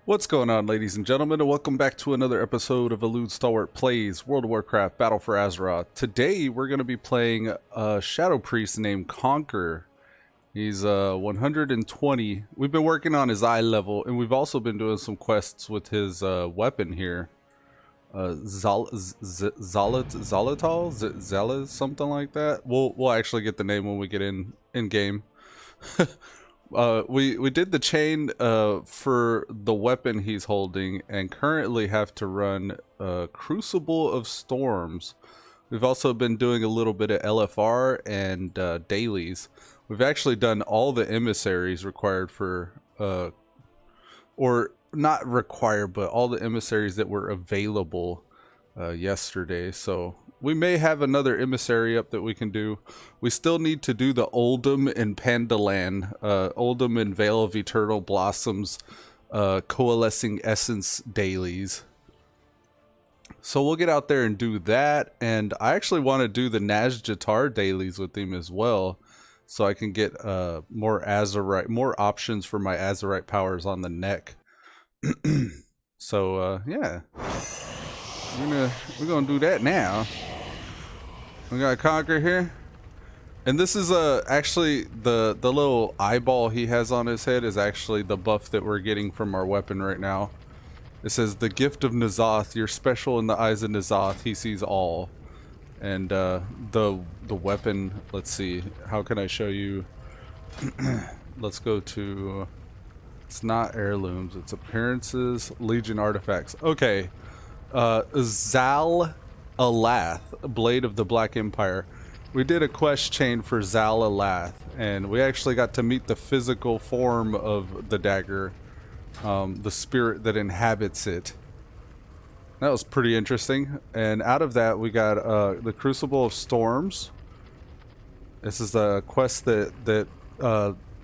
What's going on, ladies and gentlemen, and welcome back to another episode of Elude Stalwart Plays World of Warcraft Battle for Azeroth. Today, we're going to be playing a Shadow Priest named Conquer. He's 120. We've been working on his eye level, and we've also been doing some quests with his weapon here. Zalatal, something like that. We'll actually get the name when we get in game. We did the chain for the weapon he's holding, and currently have to run Crucible of Storms. We've also been doing a little bit of LFR and dailies. We've actually done all the emissaries required for, or not required, but all the emissaries that were available yesterday. So we may have another emissary up that we can do. We still need to do the Oldham and Pandalan, Oldham and Vale of Eternal Blossoms, Coalescing Essence dailies. So we'll get out there and do that, and I actually want to do the Nazjatar dailies with him as well, so I can get more Azerite, more options for my Azerite powers on the neck. So yeah, we're gonna do that now. We got Conquer here, and this is actually the little eyeball he has on his head is actually the buff that we're getting from our weapon right now. It says the gift of N'Zoth. You're special in the eyes of N'Zoth. He sees all. And the weapon. Let's see. How can I show you? Let's go to. It's not heirlooms. It's appearances. Legion artifacts. Okay. Zal Alath, Blade of the Black Empire. We did a quest chain for Zal Alath, and we actually got to meet the physical form of the dagger, the spirit that inhabits it. That was pretty interesting. And out of that, we got the Crucible of Storms. This is a quest that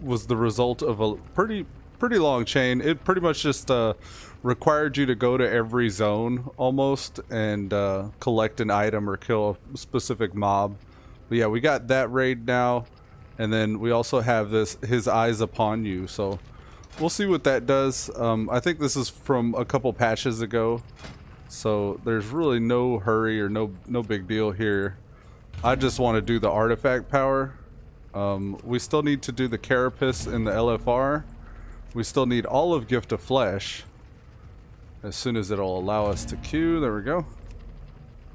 was the result of a pretty long chain. It pretty much just required you to go to every zone almost and collect an item or kill a specific mob. But yeah, we got that raid now, and then we also have this His Eyes Upon You, so we'll see what that does. I think this is from a couple patches ago, so there's really no hurry or no big deal here. I just want to do the artifact power. We still need to do the Carapace and the LFR. We still need all of Gift of Flesh as soon as it'll allow us to queue. There we go.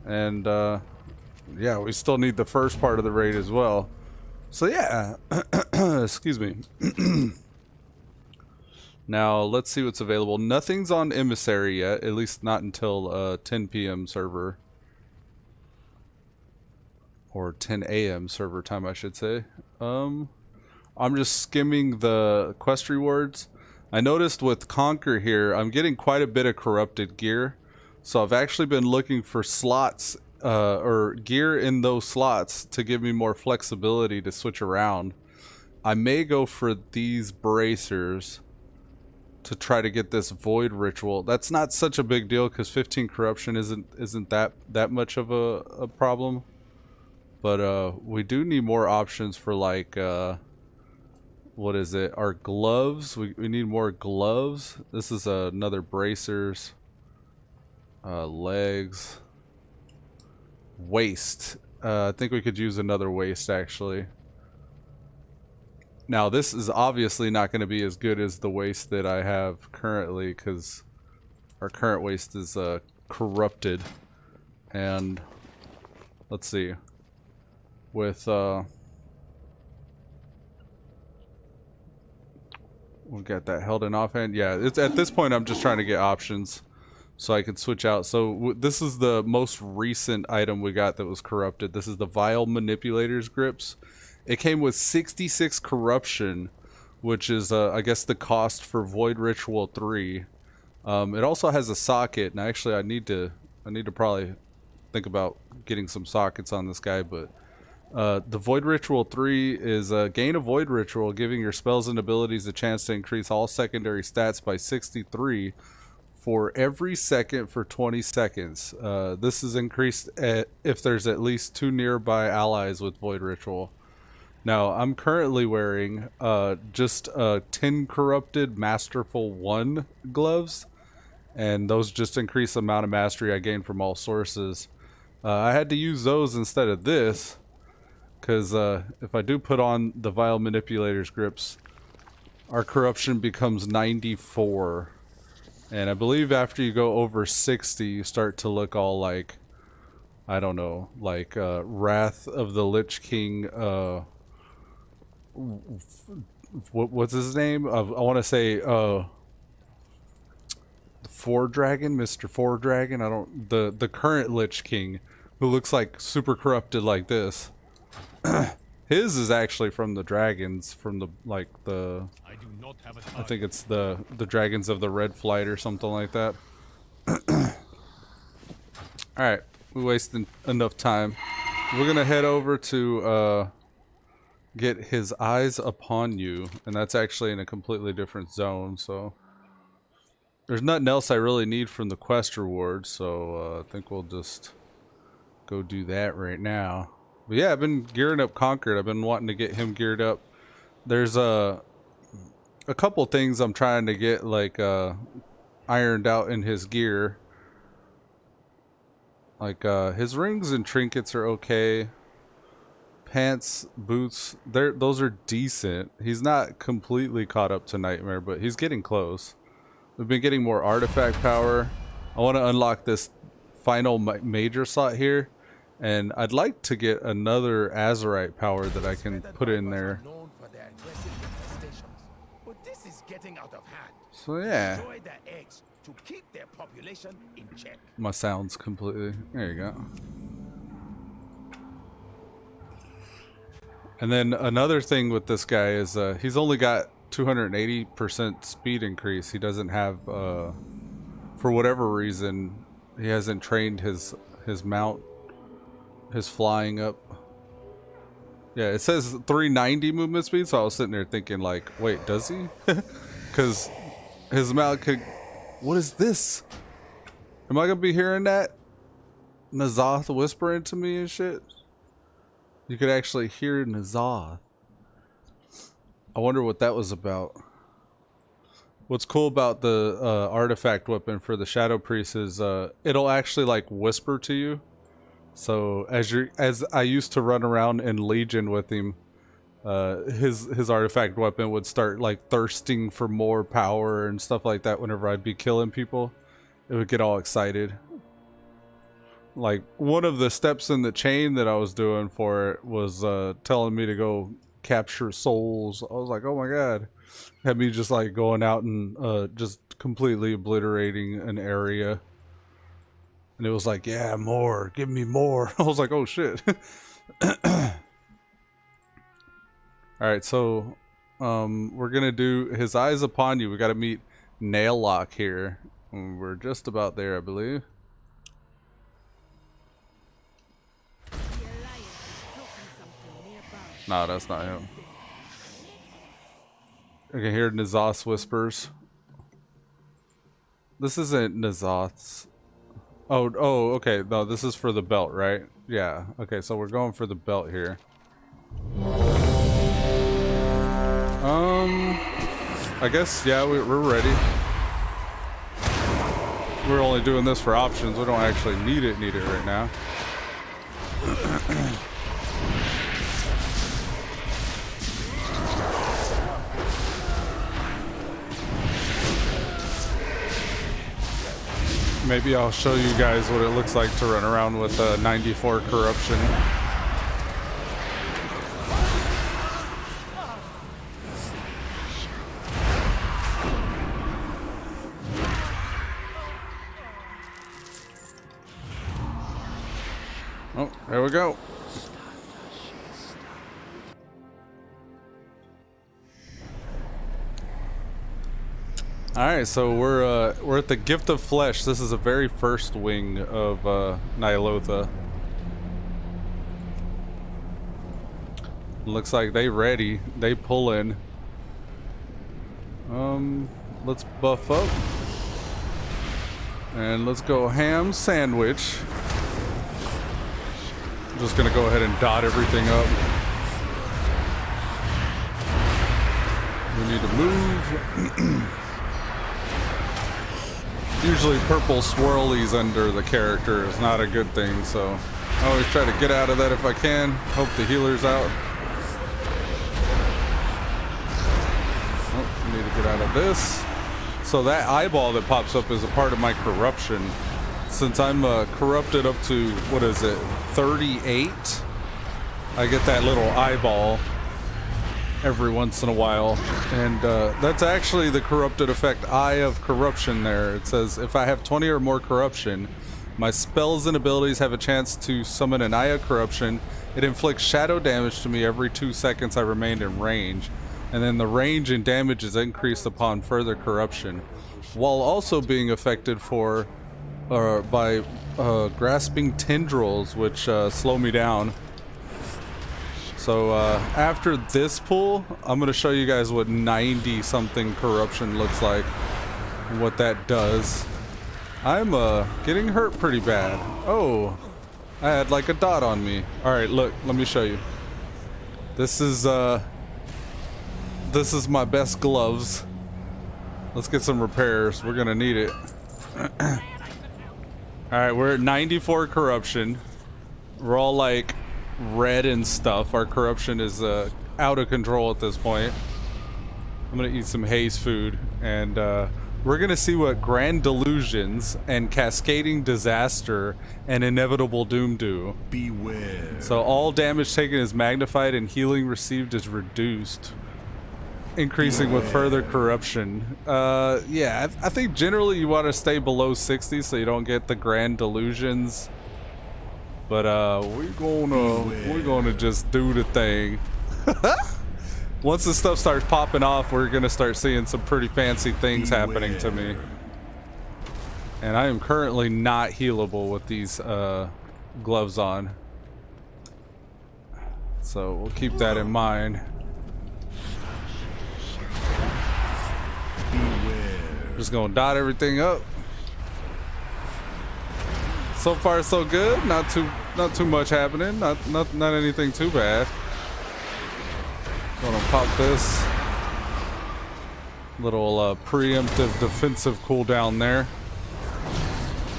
And yeah, we still need the first part of the raid as well. So yeah, excuse me. Now let's see what's available. Nothing's on Emissary yet, at least not until 10 p.m. server. Or 10 a.m. server time, I should say. I'm just skimming the quest rewards. I noticed with Conquer here, I'm getting quite a bit of corrupted gear. So I've actually been looking for slots, or gear in those slots to give me more flexibility to switch around. I may go for these bracers to try to get this Void Ritual. That's not such a big deal because 15 corruption isn't that much of a problem. But we do need more options for, like, what is it? Our gloves. We need more gloves. This is another bracers. Legs. Waist. I think we could use another waist, actually. Now, this is obviously not going to be as good as the waist that I have currently, because our current waist is corrupted. And let's see. With we've got that held in offhand. Yeah, it's at this point I'm just trying to get options so I can switch out. So this is the most recent item we got that was corrupted. This is the Vile Manipulator's Grips. It came with 66 corruption, which is I guess the cost for Void Ritual 3. It also has a socket, and actually I need to probably think about getting some sockets on this guy, but the Void Ritual 3 is gain a Void Ritual, giving your spells and abilities a chance to increase all secondary stats by 63 for every second for 20 seconds. This is increased if there's at least 2 nearby allies with Void Ritual. Now, I'm currently wearing just 10 corrupted Masterful 1 gloves, and those just increase the amount of mastery I gain from all sources. I had to use those instead of this, because if I do put on the Vile Manipulator's grips, our corruption becomes 94. And I believe after you go over 60, you start to look all like, I don't know, like Wrath of the Lich King, what's his name? I want to say Four Dragon, Mr. Four Dragon. I don't, the current Lich King, who looks like super corrupted like this. His is actually from the dragons, from the I think it's the dragons of the Red Flight or something like that. Alright, we wasted enough time. We're gonna head over to get his eyes upon you, and that's actually in a completely different zone, so there's nothing else I really need from the quest reward, so I think we'll just go do that right now. But yeah, I've been gearing up Conquered. I've been wanting to get him geared up. There's a couple things I'm trying to get like ironed out in his gear. Like his rings and trinkets are okay. Pants, boots, those are decent. He's not completely caught up to Nightmare, but he's getting close. We've been getting more artifact power. I want to unlock this final major slot here. And I'd like to get another Azurite power that I can put in there. So yeah. My sound's completely... There you go. And then another thing with this guy is he's only got 280% speed increase. He doesn't have... for whatever reason, he hasn't trained his mount. His flying up. Yeah, it says 390 movement speed, so I was sitting there thinking like, wait, does he? Because his mount could... What is this? Am I going to be hearing that? Nazoth whispering to me and shit? You could actually hear Nazoth. I wonder what that was about. What's cool about the artifact weapon for the Shadow Priest is it'll actually like whisper to you. So as I used to run around in Legion with him, his artifact weapon would start like thirsting for more power and stuff like that. Whenever I'd be killing people, it would get all excited. Like one of the steps in the chain that I was doing for it was telling me to go capture souls. I was like, oh my god, had me just like going out and just completely obliterating an area. And it was like, yeah, more. Give me more. I was like, oh, shit. Alright, so we're going to do His Eyes Upon You. We got to meet Nail Lock here. We're just about there, I believe. Nah, that's not him. I can hear Nazoth's whispers. This isn't Nazoth's. Oh, okay. No, this is for the belt, right? Yeah. Okay, so we're going for the belt here. I guess, yeah, we're ready. We're only doing this for options. We don't actually need it right now. Maybe I'll show you guys what it looks like to run around with 94 corruption. Oh, there we go. Alright, so we're at the Gift of Flesh. This is the very first wing of Ny'alotha. Looks like they ready. They pull in. Let's buff up. And let's go ham sandwich. I'm just gonna go ahead and dot everything up. need to move. Usually purple swirlies under the character is not a good thing, so I always try to get out of that if I can. Hope the healer's out. Oh, I need to get out of this. So that eyeball that pops up is a part of my corruption. Since I'm corrupted up to, what is it, 38, I get that little eyeball every once in a while. And that's actually the corrupted effect, Eye of Corruption there. It says, if I have 20 or more corruption, my spells and abilities have a chance to summon an Eye of Corruption. It inflicts shadow damage to me every 2 seconds I remain in range. And then the range and damage is increased upon further corruption, while also being affected by grasping tendrils, which slow me down. So after this pull, I'm going to show you guys what 90 something corruption looks like and what that does. I'm getting hurt pretty bad. Oh, I had like a dot on me. All right, look, let me show you. This is my best gloves. Let's get some repairs. We're gonna need it. All right, we're at 94 corruption. We're all like red and stuff. Our corruption is out of control at this point. I'm gonna eat some haze food, and we're gonna see what Grand Delusions and Cascading Disaster and Inevitable Doom do. Beware. So all damage taken is magnified and healing received is reduced, increasing with further corruption. Yeah, I think generally you want to stay below 60 so you don't get the Grand Delusions. But we're gonna just do the thing. Once this stuff starts popping off, we're gonna start seeing some pretty fancy things happening to me. And I am currently not healable with these gloves on. So we'll keep that in mind. Just gonna dot everything up. So far so good. Not too much happening. Not anything too bad. Gonna pop this little preemptive defensive cooldown there.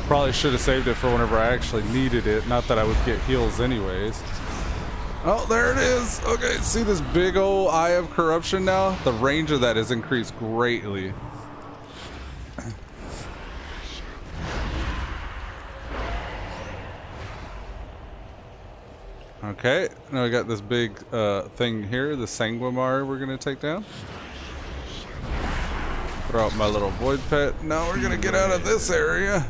Probably should have saved it for whenever I actually needed it. Not that I would get heals anyways. Oh, there it is. Okay, see this big old Eye of Corruption now? The range of that has increased greatly. Okay, now we got this big thing here, the Sanguimar we're gonna take down. Throw out my little void pet. Now we're gonna get out of this area.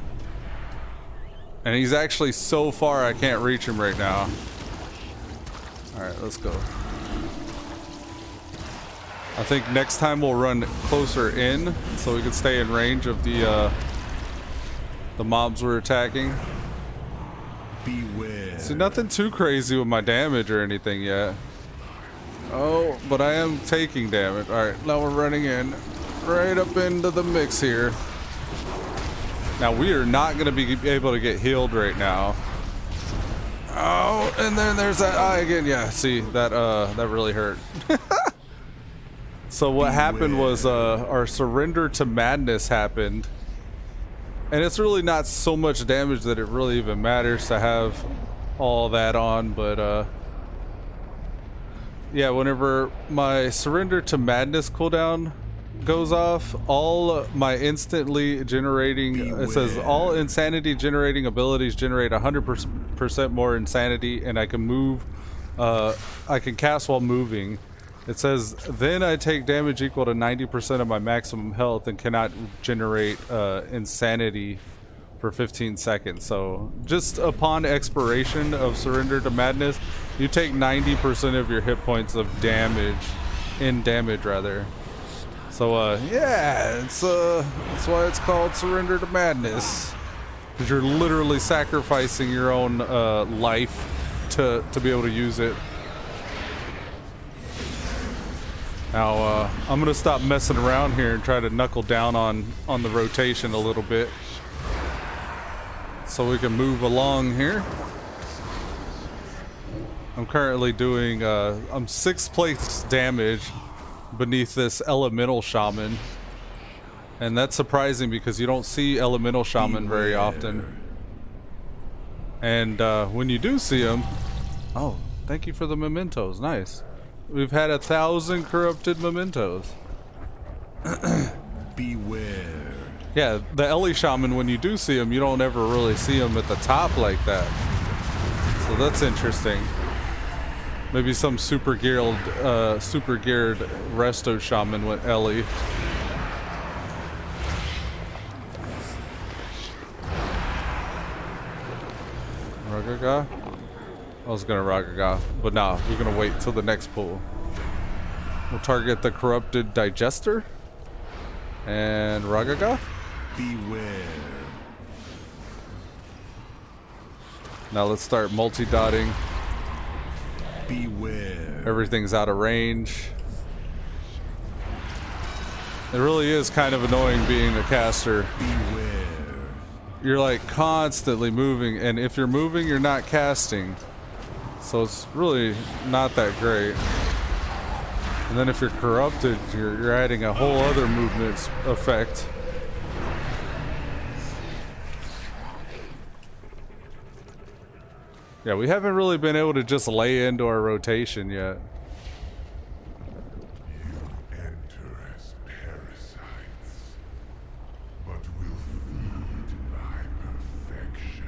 And he's actually so far I can't reach him right now. Alright, let's go. I think next time we'll run closer in so we can stay in range of the mobs we're attacking. Beware. See, nothing too crazy with my damage or anything yet. Oh, but I am taking damage. Alright, now we're running in. Right up into the mix here. Now we are not going to be able to get healed right now. Oh, and then there's that eye again. Yeah, see, that really hurt. So what happened was our surrender to madness happened. And it's really not so much damage that it really even matters to have all that on, but yeah, whenever my surrender to madness cooldown goes off, all my instantly generating, it says all insanity generating abilities generate 100% more insanity, and I can move, I can cast while moving. It says then I take damage equal to 90% of my maximum health and cannot generate insanity for 15 seconds. So just upon expiration of surrender to madness, you take 90% of your hit points of damage, rather. So yeah, it's that's why it's called surrender to madness, because you're literally sacrificing your own life to be able to use it. Now I'm gonna stop messing around here and try to knuckle down on the rotation a little bit so we can move along here. I'm currently doing I'm 6th place damage beneath this elemental shaman. And that's surprising because you don't see elemental shaman very often. And when you do see them, oh, thank you for the mementos. Nice. We've had 1,000 corrupted mementos. Beware. Yeah, the Ellie shaman, when you do see him, you don't ever really see him at the top like that. So that's interesting. Maybe some super geared resto shaman with Ellie. Ragaga? I was gonna Ragaga, but nah, we're gonna wait till the next pool. We'll target the corrupted digester and Ragaga. Beware. Now let's start multi-dotting. Beware. Everything's out of range. It really is kind of annoying being a caster. Beware. You're like constantly moving, and if you're moving, you're not casting. So it's really not that great. And then if you're corrupted, you're adding a whole other movement effect. Yeah, we haven't really been able to just lay into our rotation yet. You enter as parasites, but will feed my perfection.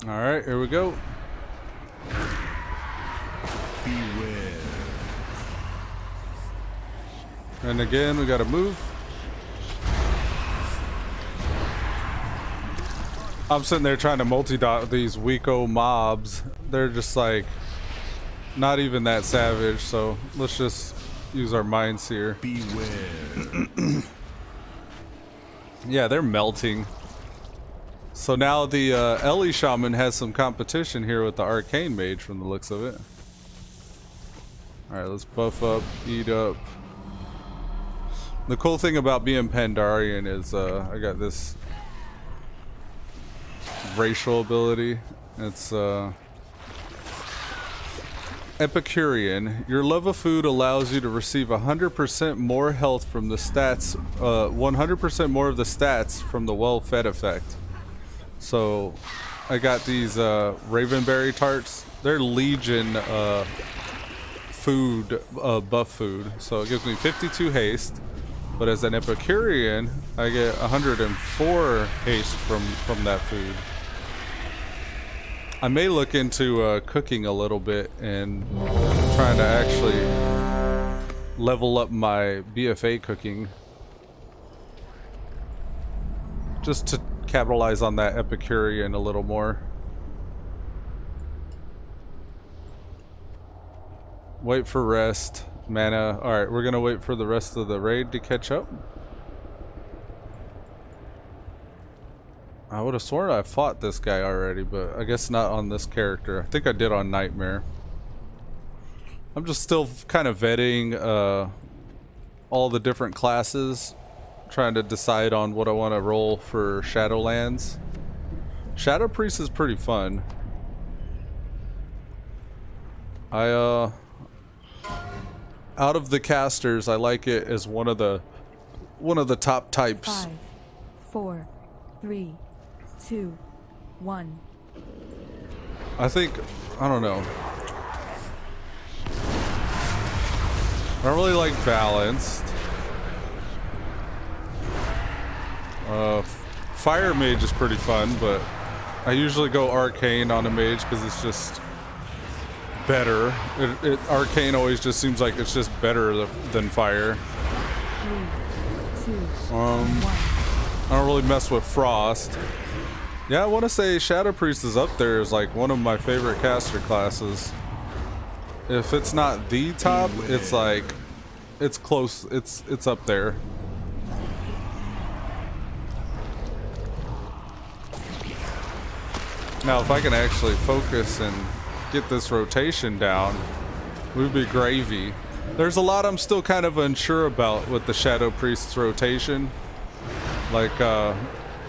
Alright, here we go. Beware. And again, we gotta move. I'm sitting there trying to multi-dot with these weako mobs. They're just like not even that savage, so let's just use our minds here. Beware. Yeah, they're melting. So now the Ellie shaman has some competition here with the arcane mage from the looks of it. Alright, let's buff up, eat up. The cool thing about being Pandarian is I got this racial ability. It's Epicurean. Your love of food allows you to receive 100% more health from the stats, 100% more of the stats from the well-fed effect. So I got these Ravenberry tarts. They're Legion food, buff food. So it gives me 52 haste. But as an Epicurean, I get 104 haste from that food. I may look into cooking a little bit and trying to actually level up my BFA cooking. Just to capitalize on that Epicurean a little more. Wait for rest. Mana. Alright, we're gonna wait for the rest of the raid to catch up. I would have sworn I fought this guy already, but I guess not on this character. I think I did on Nightmare. I'm just still kind of vetting all the different classes, trying to decide on what I want to roll for Shadowlands. Shadow Priest is pretty fun. Out of the casters, I like it as one of the top types. 5, 4, 3, 2, 1. I think, I don't know. I don't really like balanced. Fire mage is pretty fun, but I usually go arcane on a mage because it's just better. Arcane always just seems like it's just better than fire. 3, 2, 1. I don't really mess with frost. Yeah, I want to say Shadow Priest is up there as like one of my favorite caster classes. If it's not the top, it's like it's close. It's up there. Now, if I can actually focus and get this rotation down, we'd be gravy. There's a lot I'm still kind of unsure about with the Shadow Priest's rotation. Like,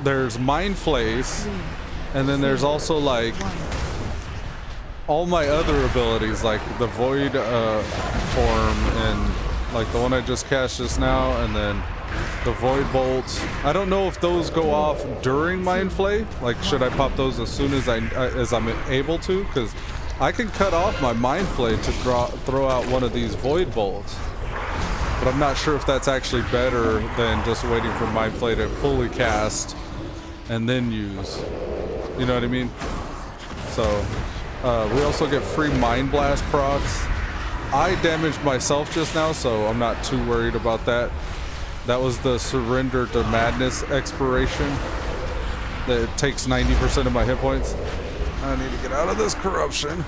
there's Mind Flays, and then there's also like all my other abilities, like the void form and like the one I just cast just now, and then the void bolts. I don't know if those go off during Mind Flay. Like, should I pop those as soon as I'm able to? Because I can cut off my Mind Flay to throw out one of these void bolts. But I'm not sure if that's actually better than just waiting for Mind Flay to fully cast and then use. You know what I mean? So, we also get free Mind Blast procs. I damaged myself just now, so I'm not too worried about that. That was the Surrender to Madness expiration. That takes 90% of my hit points. I need to get out of this corruption.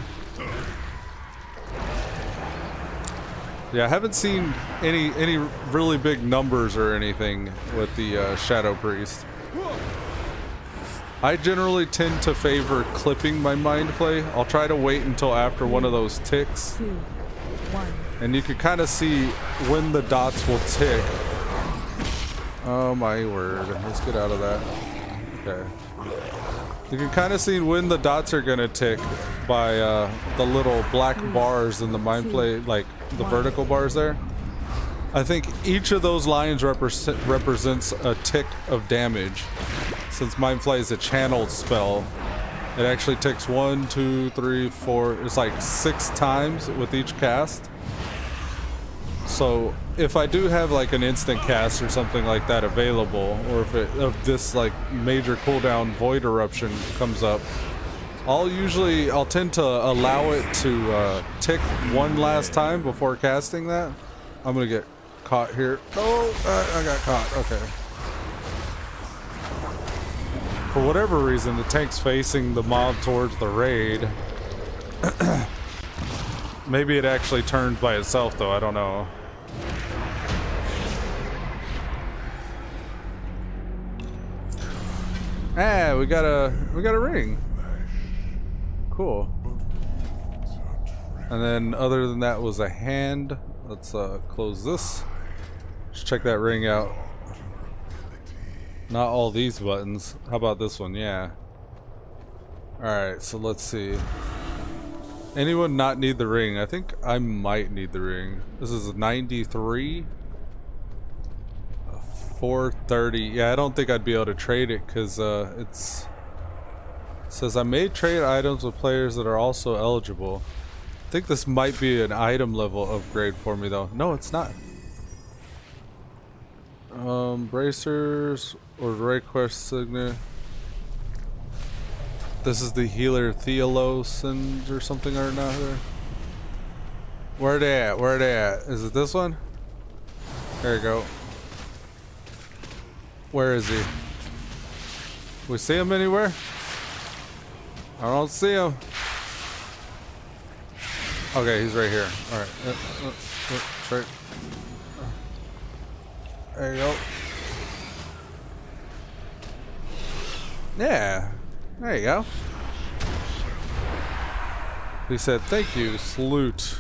Yeah, I haven't seen any really big numbers or anything with the Shadow Priest. I generally tend to favor clipping my Mind Flay. I'll try to wait until after one of those ticks. 2, 1. And you can kind of see when the dots will tick. Oh my word. Let's get out of that. Okay. You can kind of see when the dots are going to tick by the little black bars in the Mind Flay, like the vertical bars there. I think each of those lines represents a tick of damage. Since Mind Flay is a channeled spell, it actually ticks 1, 2, 3, 4. It's like 6 times with each cast. So if I do have like an instant cast or something like that available, or if this like major cooldown void eruption comes up, I'll tend to allow it to tick one last time before casting that. I'm gonna get caught here. Oh, I got caught. Okay. For whatever reason, the tank's facing the mob towards the raid. Maybe it actually turns by itself, though. I don't know. Ah, we got a ring. Cool. And then, other than that, was a hand. Let's close this. Let's check that ring out. Not all these buttons. How about this one? Yeah. Alright, so let's see. Anyone not need the ring? I think I might need the ring. This is 93. 430. Yeah, I don't think I'd be able to trade it because it says I may trade items with players that are also eligible. I think this might be an item level upgrade for me though. No, it's not. Bracers or Rayquest Signet. This is the healer Theolosin or something or another. Where they at? Where they at? Is it this one? There you go. Where is he? We see him anywhere? I don't see him. Okay, he's right here. All right. Straight. There you go. Yeah. There you go. He said, thank you, salute.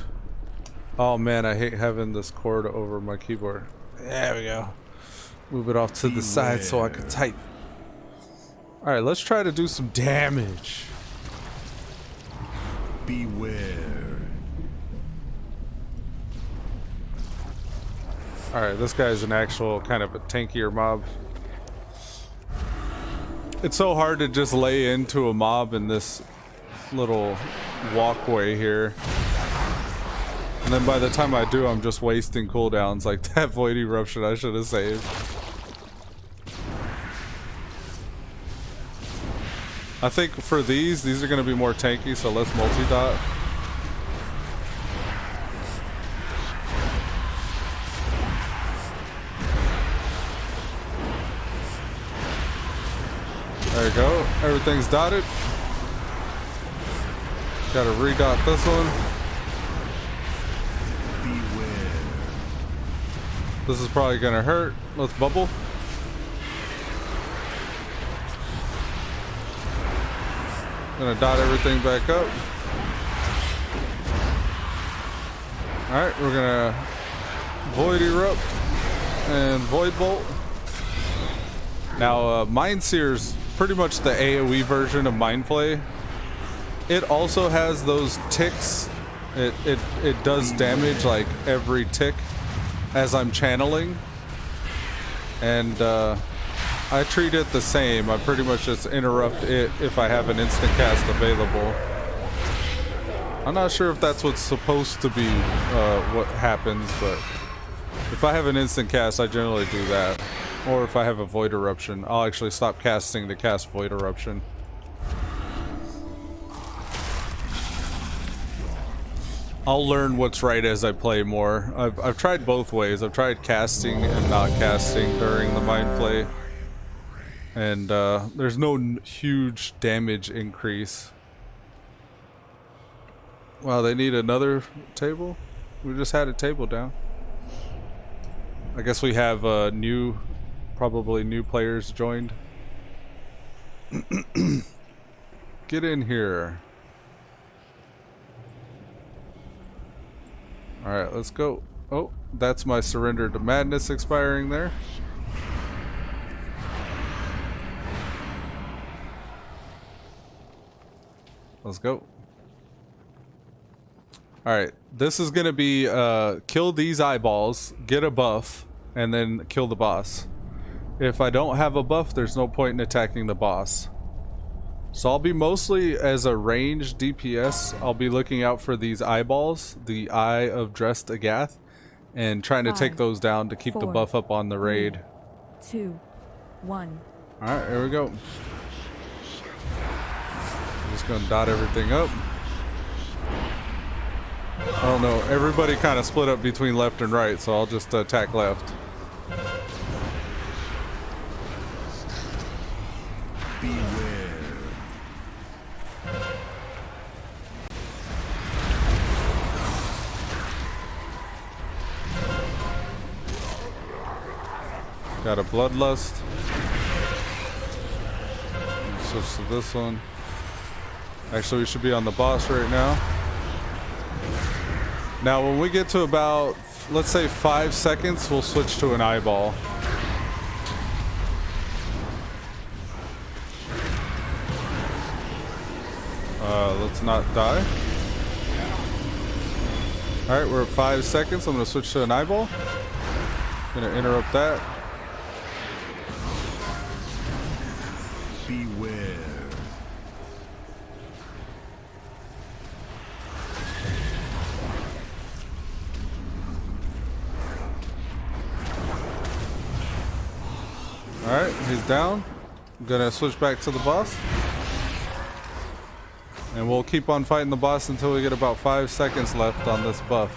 Oh man, I hate having this cord over my keyboard. There we go. Move it off to the side so I can type. Alright, let's try to do some damage. Beware. Alright, this guy's an actual kind of a tankier mob. It's so hard to just lay into a mob in this little walkway here. And then by the time I do, I'm just wasting cooldowns like that Void Eruption I should have saved. I think for these are going to be more tanky, so let's multi-dot. There you go. Everything's dotted. Gotta redot this one. Beware. This is probably gonna hurt. Let's bubble. Gonna dot everything back up. Alright, we're gonna Void Erupt and Void Bolt. Now, Mind Seer's pretty much the AoE version of Mind Flay. It also has those ticks. It does damage like every tick as I'm channeling. And I treat it the same. I pretty much just interrupt it if I have an instant cast available. I'm not sure if that's what's supposed to be what happens, but if I have an instant cast, I generally do that. Or if I have a Void Eruption, I'll actually stop casting to cast Void Eruption. I'll learn what's right as I play more. I've tried both ways. I've tried casting and not casting during the mind play. And there's no huge damage increase. Wow, they need another table? We just had a table down. I guess we have probably new players joined. Get in here. Alright, let's go. Oh, that's my Surrender to Madness expiring there. Let's go. Alright, this is gonna be kill these eyeballs, get a buff, and then kill the boss. If I don't have a buff, there's no point in attacking the boss. So I'll be mostly as a ranged DPS. I'll be looking out for these eyeballs, the Eye of Dressed Agath, and trying to take those down to keep the buff up on the raid. 2, 1. Alright, here we go. I'm just gonna dot everything up. I don't know, everybody kind of split up between left and right, so I'll just attack left. Beware. Got a Bloodlust. Switch to this one. Actually, we should be on the boss right now. Now, when we get to about, let's say 5 seconds, we'll switch to an eyeball. Let's not die. Alright, we're at 5 seconds. I'm going to switch to an eyeball. Going to interrupt that. Beware. Alright, he's down. I'm gonna switch back to the boss. And we'll keep on fighting the boss until we get about 5 seconds left on this buff.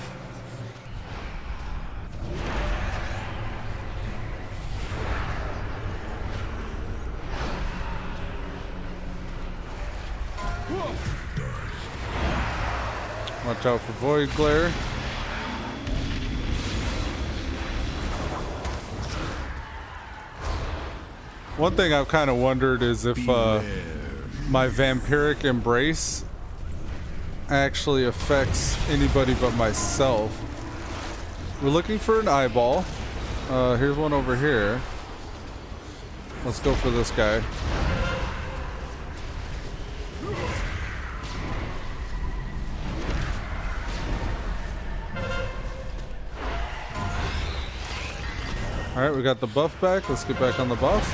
Watch out for Void Glare. One thing I've kind of wondered is if my Vampiric Embrace actually affects anybody but myself. We're looking for an eyeball. Here's one over here. Let's go for this guy. Alright, we got the buff back. Let's get back on the boss.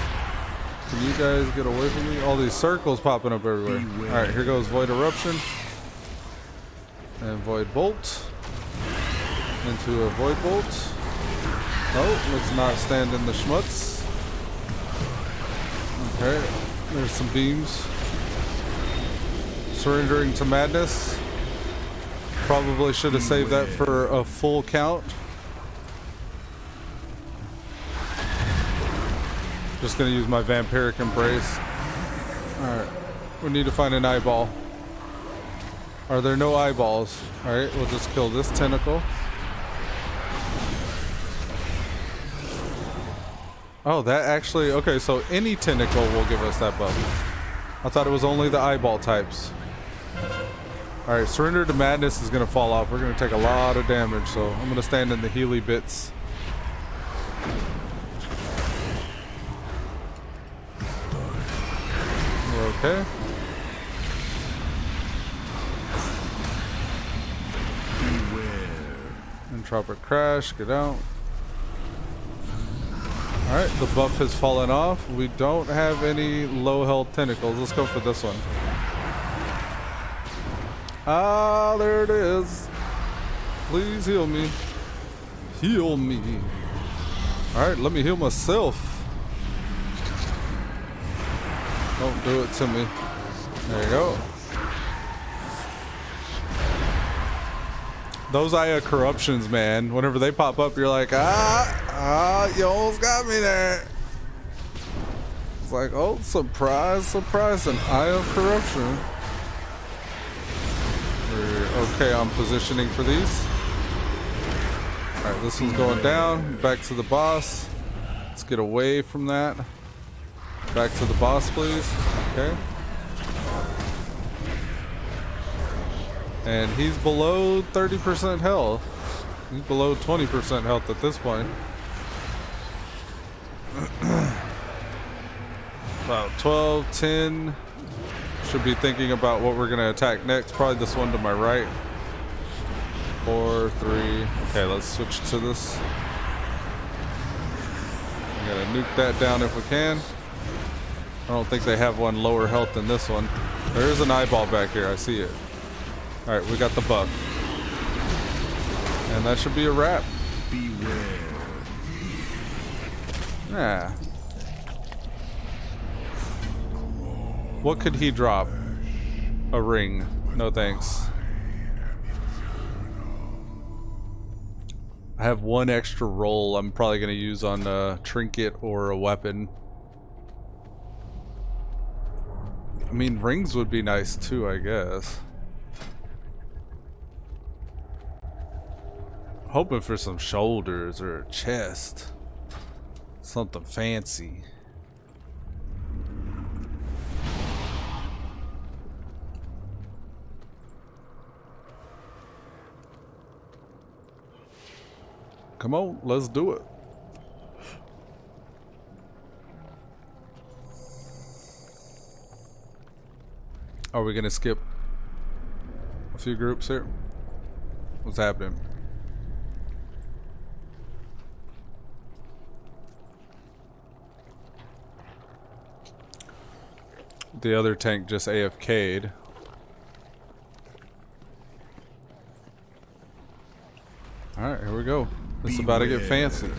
Can you guys get away from me? All these circles popping up everywhere. Alright, here goes Void Eruption. And Void Bolt. Into a Void Bolt. Oh, let's not stand in the schmutz. Okay, there's some beams. Surrendering to Madness. Probably should have saved that for a full count. Just gonna use my Vampiric Embrace. Alright, we need to find an eyeball. Are there no eyeballs? Alright, we'll just kill this tentacle. Oh, that actually, okay, so any tentacle will give us that buff. I thought it was only the eyeball types. Alright, Surrender to Madness is gonna fall off. We're gonna take a lot of damage, so I'm gonna stand in the Healy bits. We're okay. Tropic Crash, get out. Alright, the buff has fallen off. We don't have any low health tentacles. Let's go for this one. Ah, there it is. Please heal me. Heal me. Alright, let me heal myself. Don't do it to me. There you go. Those Aya corruptions, man. Whenever they pop up, you're like, you almost got me there. It's like, oh, surprise, surprise, an Aya corruption. We're okay on positioning for these. Alright, this one's going down. Back to the boss. Let's get away from that. Back to the boss, please. Okay. And he's below 30% health. He's below 20% health at this point. About 12, 10. Should be thinking about what we're going to attack next. Probably this one to my right. 4, 3. Okay, let's switch to this. We gotta nuke that down if we can. I don't think they have one lower health than this one. There is an eyeball back here. I see it. Alright, we got the buff. And that should be a wrap. Beware. Yeah. What could he drop? A ring. No thanks. I have one extra roll I'm probably going to use on a trinket or a weapon. I mean, rings would be nice too, I guess. Hoping for some shoulders or a chest. Something fancy. Come on, let's do it. Are we gonna skip a few groups here? What's happening? The other tank just AFK'd. Alright, here we go. It's about to get fancy.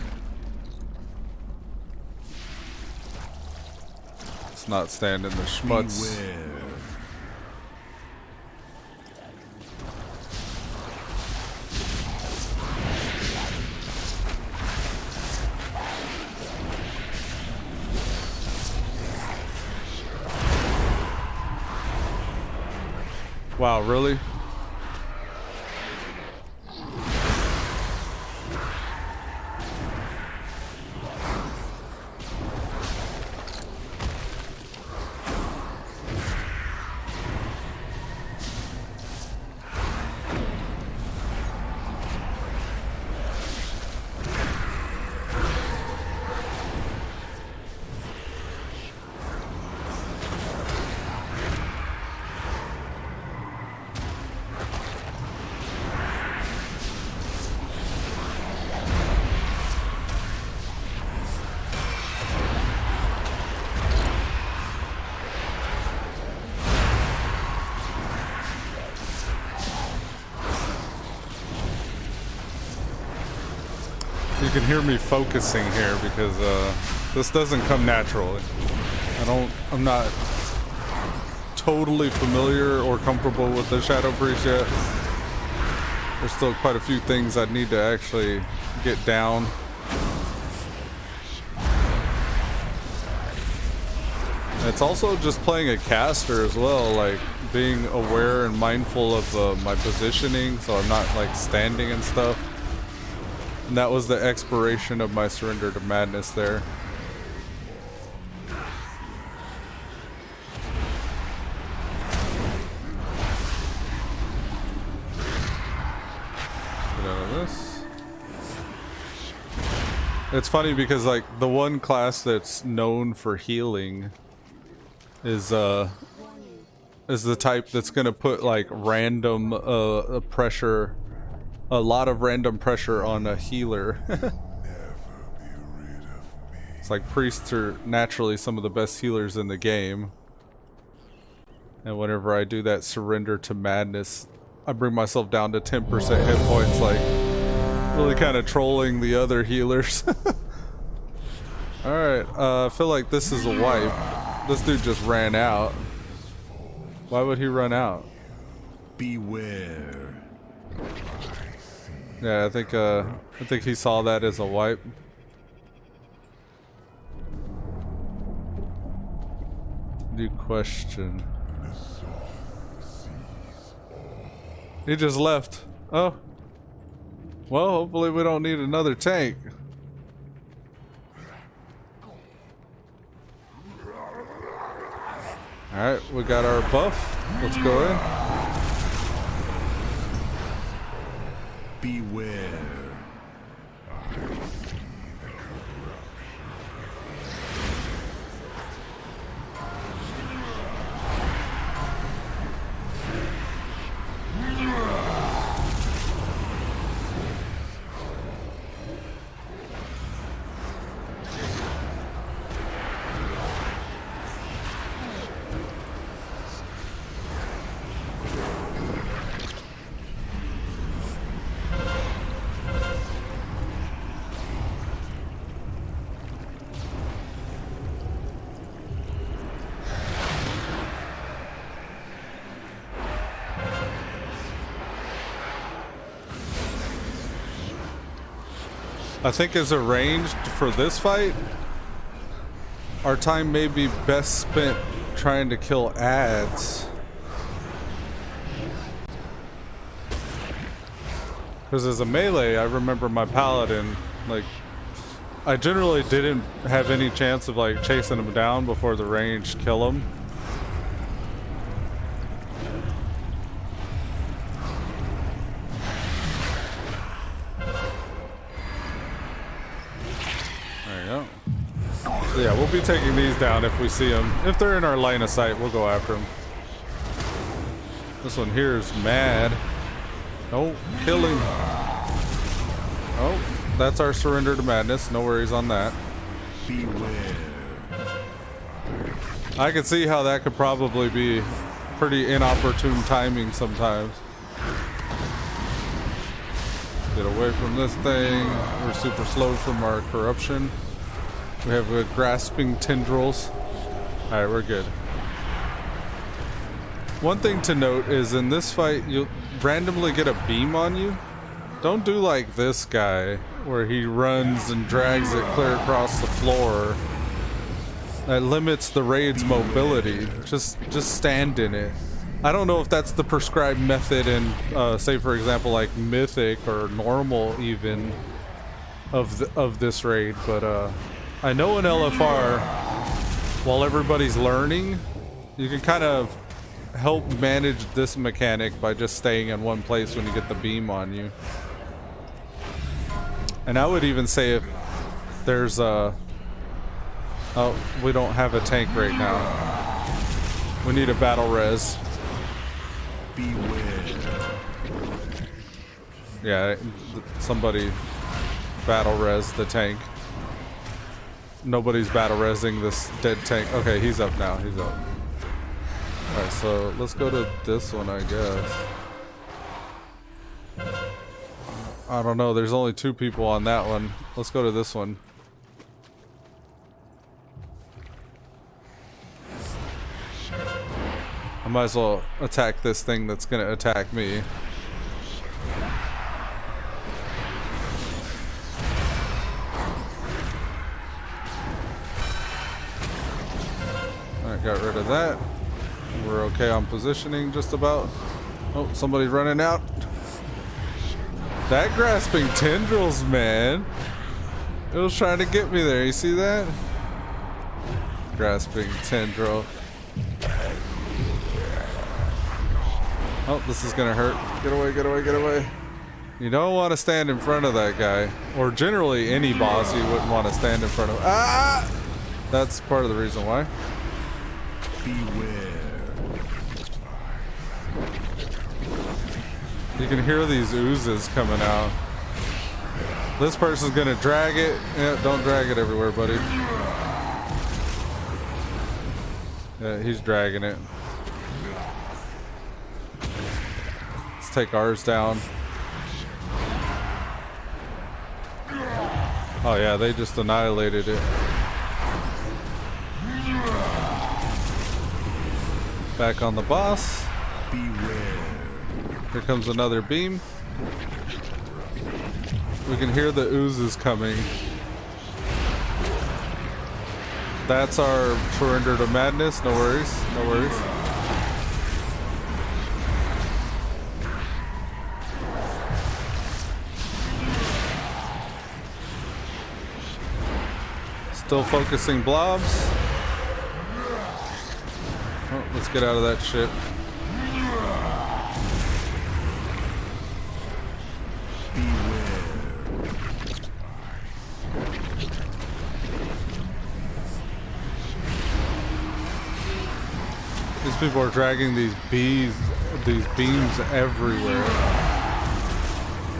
Let's not stand in the schmutz. Beware. Wow, really? You can hear me focusing here because this doesn't come naturally. I'm not totally familiar or comfortable with the Shadow Priest yet. There's still quite a few things I need to actually get down. It's also just playing a caster as well, like being aware and mindful of my positioning so I'm not like standing and stuff. And that was the expiration of my surrender to madness there. Get out of this. It's funny because like the one class that's known for healing is the type that's gonna put like random pressure a lot of random pressure on a healer. Never be rid of me. It's like priests are naturally some of the best healers in the game. And whenever I do that surrender to madness, I bring myself down to 10% hit points, like really kind of trolling the other healers. Alright, I feel like this is a wipe. This dude just ran out. Why would he run out? Beware. Yeah, I think he saw that as a wipe. New question. He just left. Oh. Well, hopefully we don't need another tank. Alright, we got our buff. Let's go in. Beware. I think as arranged for this fight, our time may be best spent trying to kill ads. Because as a melee, I remember my paladin, like, I generally didn't have any chance of like chasing him down before the range kill him. So yeah, we'll be taking these down if we see them. If they're in our line of sight, we'll go after them. This one here is mad. Oh, kill him. Oh, that's our surrender to madness. No worries on that. Beware. I can see how that could probably be pretty inopportune timing sometimes. Get away from this thing. We're super slow from our corruption. We have grasping tendrils. Alright, we're good. One thing to note is in this fight, you'll randomly get a beam on you. Don't do like this guy, where he runs and drags it clear across the floor. That limits the raid's mobility. Just stand in it. I don't know if that's the prescribed method in, say for example, like Mythic or Normal even, of this raid, but I know in LFR, while everybody's learning, you can kind of help manage this mechanic by just staying in one place when you get the beam on you. And I would even say if there's a... Oh, we don't have a tank right now. We need a battle res. Beware. Yeah, somebody battle res the tank. Nobody's battle resing this dead tank. Okay, he's up now. He's up. Alright, so let's go to this one, I guess. I don't know. There's only 2 people on that one. Let's go to this one. I might as well attack this thing that's going to attack me. Alright, got rid of that. We're okay on positioning just about. Oh, somebody's running out. That grasping tendrils, man. It was trying to get me there. You see that? Grasping tendril. Oh, this is gonna hurt. Get away, get away, get away. You don't want to stand in front of that guy. Or generally any boss you wouldn't want to stand in front of. Ah! That's part of the reason why. Beware. You can hear these oozes coming out. This person's gonna drag it. Yeah, don't drag it everywhere, buddy. Yeah, he's dragging it. Let's take ours down. Oh yeah, they just annihilated it. Back on the boss. Beware. Here comes another beam. We can hear the oozes coming. That's our surrender to madness. No worries. No worries. Still focusing blobs. Oh, let's get out of that shit. These people are dragging these beams everywhere.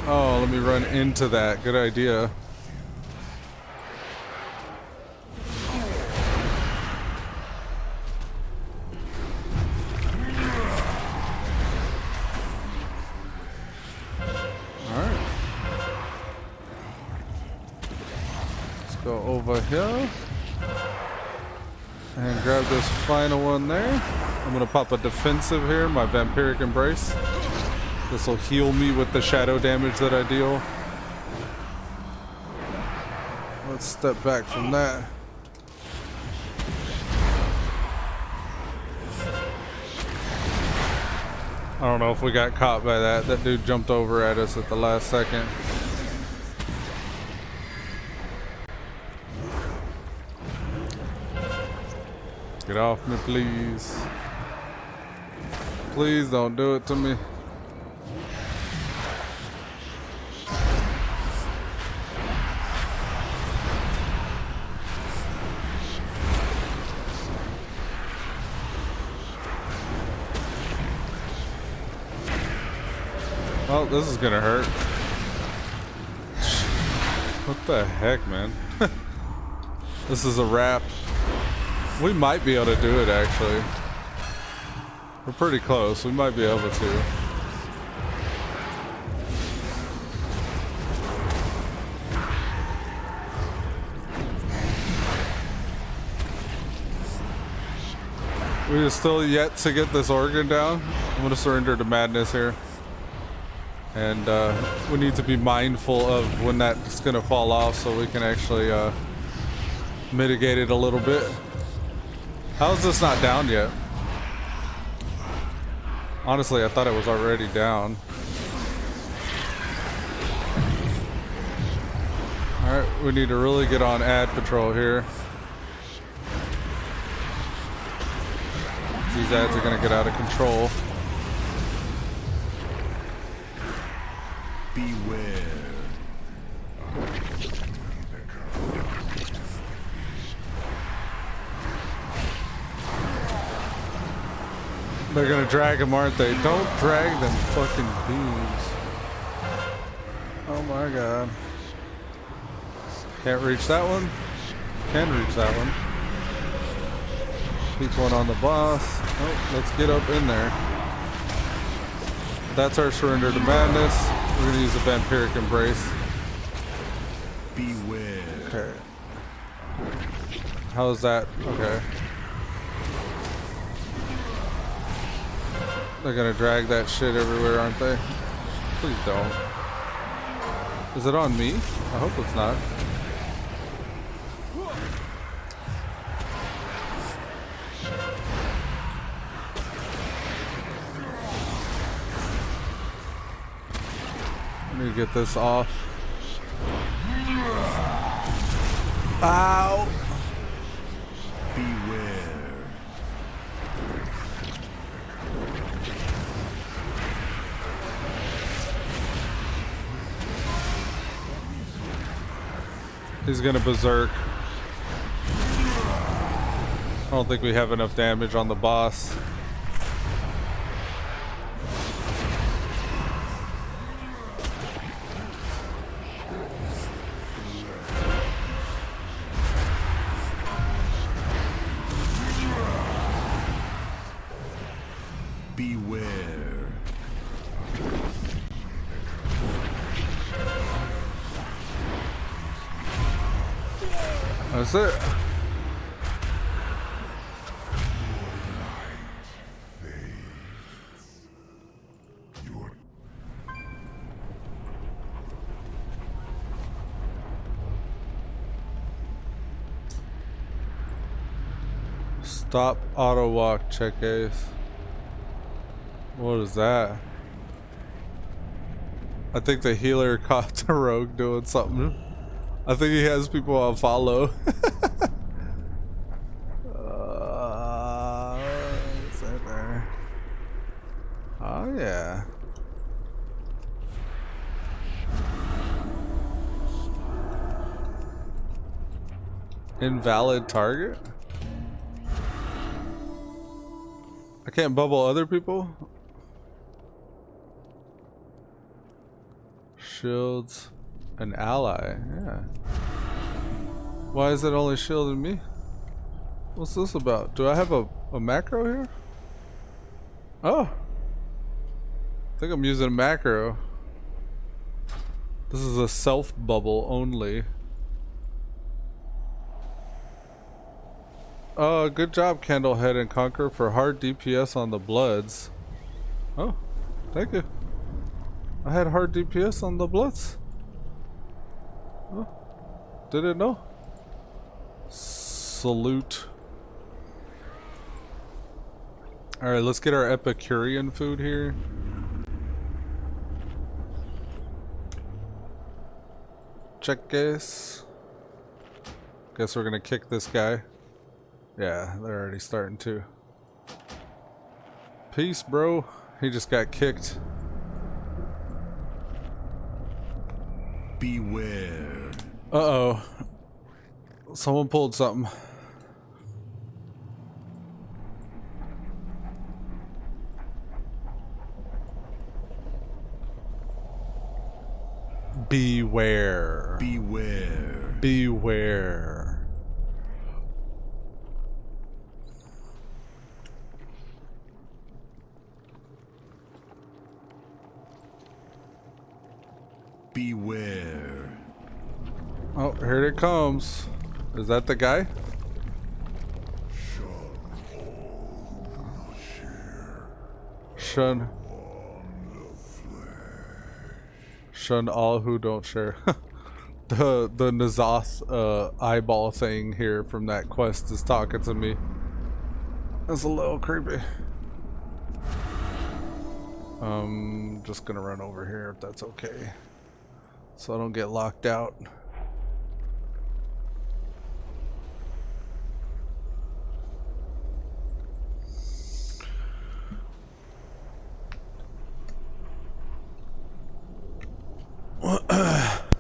Oh, let me run into that. Good idea. Alright. Let's go over here. And grab this final one there. I'm gonna pop a defensive here, my vampiric embrace. This will heal me with the shadow damage that I deal. Let's step back from that. I don't know if we got caught by that. That dude jumped over at us at the last second. Get off me, please. Please don't do it to me. Well, this is gonna hurt. What the heck, man? This is a wrap. We might be able to do it, actually. We're pretty close. We might be able to. We are still yet to get this organ down. I'm going to surrender to madness here. And we need to be mindful of when that's going to fall off so we can actually mitigate it a little bit. How is this not down yet? Honestly, I thought it was already down. Alright, we need to really get on ad patrol here. These ads are gonna get out of control. Beware. They're gonna drag them, aren't they? Don't drag them fucking beams. Oh my god. Can't reach that one. Can reach that one. Keep one on the boss. Oh, let's get up in there. That's our surrender to madness. We're gonna use a vampiric embrace. Beware. Okay. How's that? Okay. They're gonna drag that shit everywhere, aren't they? Please don't. Is it on me? I hope it's not. Let me get this off. Ow! Beware. He's gonna berserk. I don't think we have enough damage on the boss. That's it. Stop auto walk, check ace. What is that? I think the healer caught the rogue doing something. I think he has people on follow. What's that there? Oh yeah. Invalid target? I can't bubble other people? Shields an ally, yeah. Why is it only shielding me? What's this about? Do I have a macro here? Oh. I think I'm using a macro. This is a self bubble only. Good job, Candlehead and Conquer, for hard DPS on the Bloods. Oh, thank you. I had hard DPS on the Bloods. Oh, didn't know. Salute. Alright, let's get our Epicurean food here. Check case. Guess we're gonna kick this guy. Yeah, they're already starting to. Peace, bro. He just got kicked. Beware. Uh-oh. Someone pulled something. Beware. Beware. Beware. Beware. Oh, here it comes. Is that the guy? Shun. Shun all who don't share. the Nazoth eyeball thing here from that quest is talking to me. That's a little creepy. Just gonna run over here if that's okay, so I don't get locked out.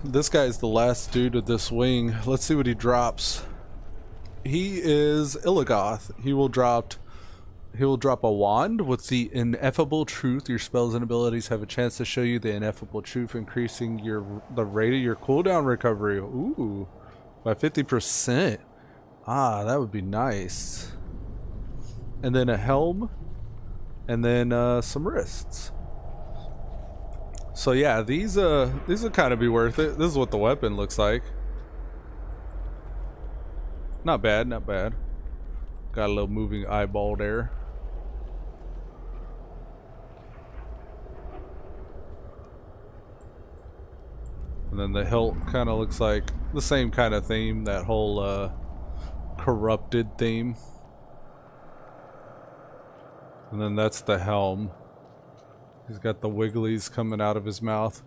This guy's the last dude of this wing. Let's see what he drops. He is Illigoth. He will drop a wand with the ineffable truth. Your spells and abilities have a chance to show you the ineffable truth, increasing the rate of your cooldown recovery. Ooh, by 50%. Ah, that would be nice. And then a helm, and then some wrists. So yeah, these will kind of be worth it. This is what the weapon looks like. Not bad, not bad. Got a little moving eyeball there. And then the hilt kind of looks like the same kind of theme, that whole corrupted theme. And then that's the helm. He's got the wigglies coming out of his mouth.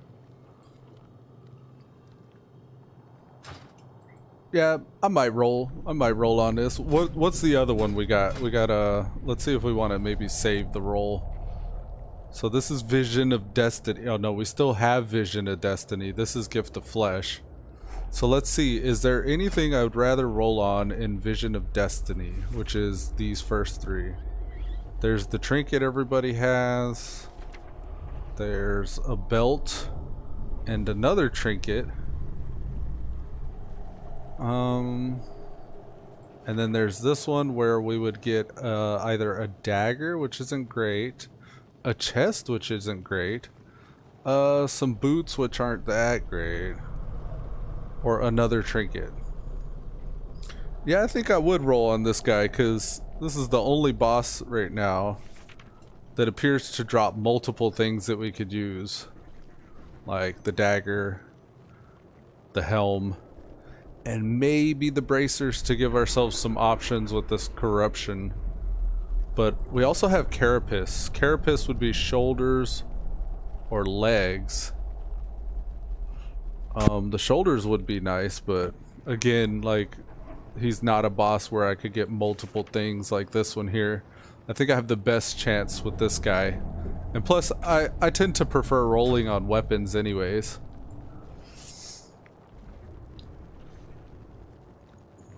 Yeah, I might roll on this. What's the other one we got? We got let's see if we want to maybe save the roll. So this is Vision of Destiny. Oh no, we still have Vision of Destiny. This is Gift of Flesh. So let's see, is there anything I would rather roll on in Vision of Destiny, which is these first three? There's the trinket everybody has. There's a belt and another trinket. And then there's this one where we would get either a dagger, which isn't great, a chest, which isn't great, some boots, which aren't that great, or another trinket. Yeah, I think I would roll on this guy because this is the only boss right now that appears to drop multiple things that we could use. Like the dagger, the helm, and maybe the bracers to give ourselves some options with this corruption. But we also have carapace. Carapace would be shoulders or legs. The shoulders would be nice, but again, like, he's not a boss where I could get multiple things like this one here. I think I have the best chance with this guy. And plus, I tend to prefer rolling on weapons anyways.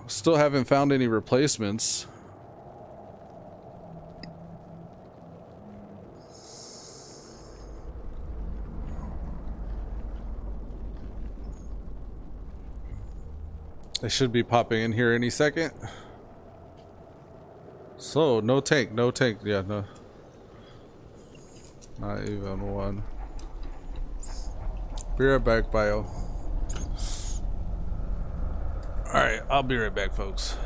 Still haven't found any replacements. They should be popping in here any second. So, no tank, no tank. Yeah, no. Not even one. Be right back, Bio. Alright, I'll be right back, folks.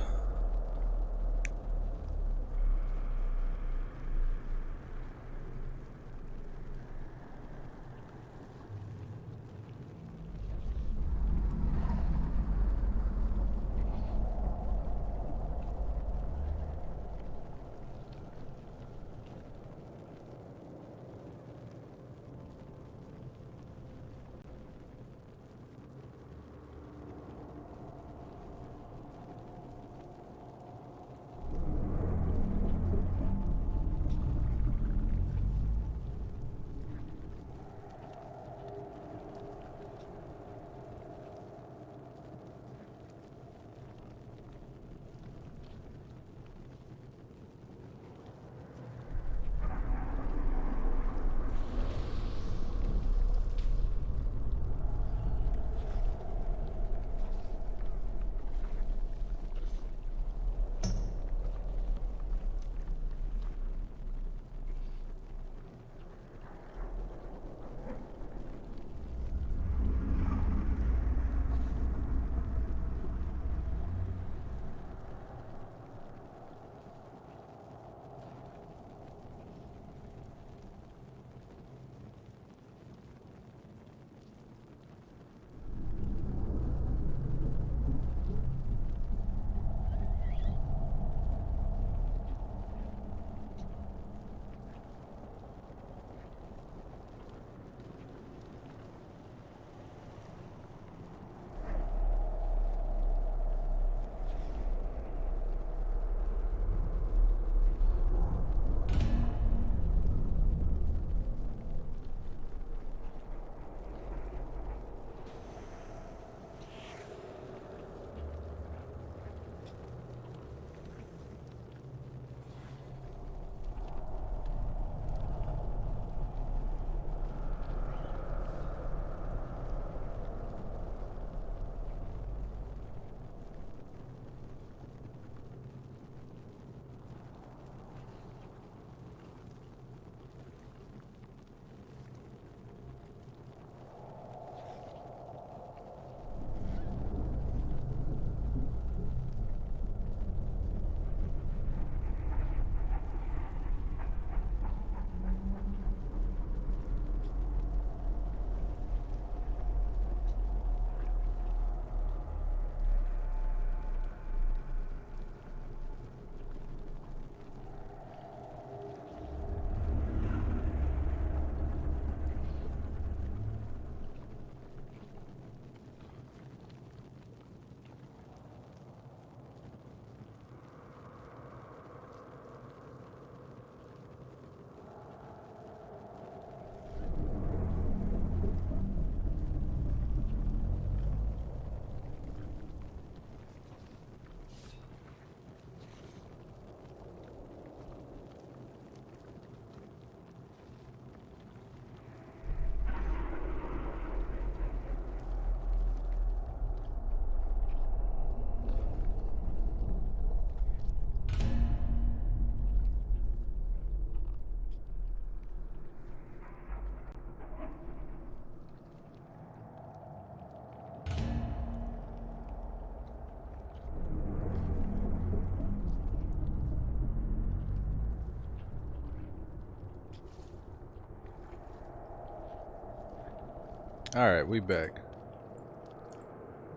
Alright, we back.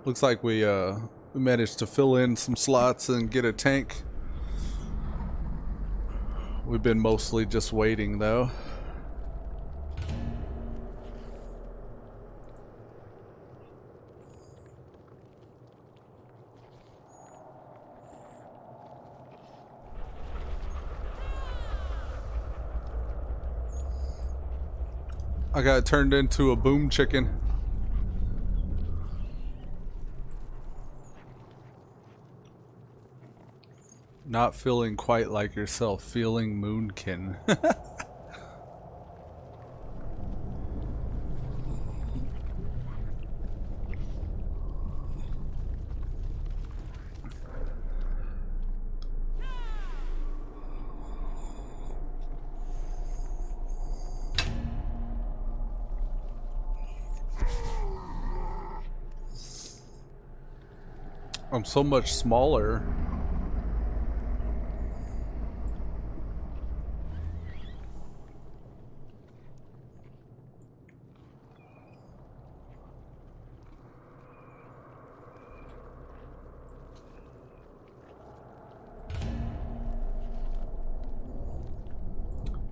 Looks like we managed to fill in some slots and get a tank. We've been mostly just waiting though. I got turned into a boom chicken. Not feeling quite like yourself, feeling moonkin. I'm so much smaller.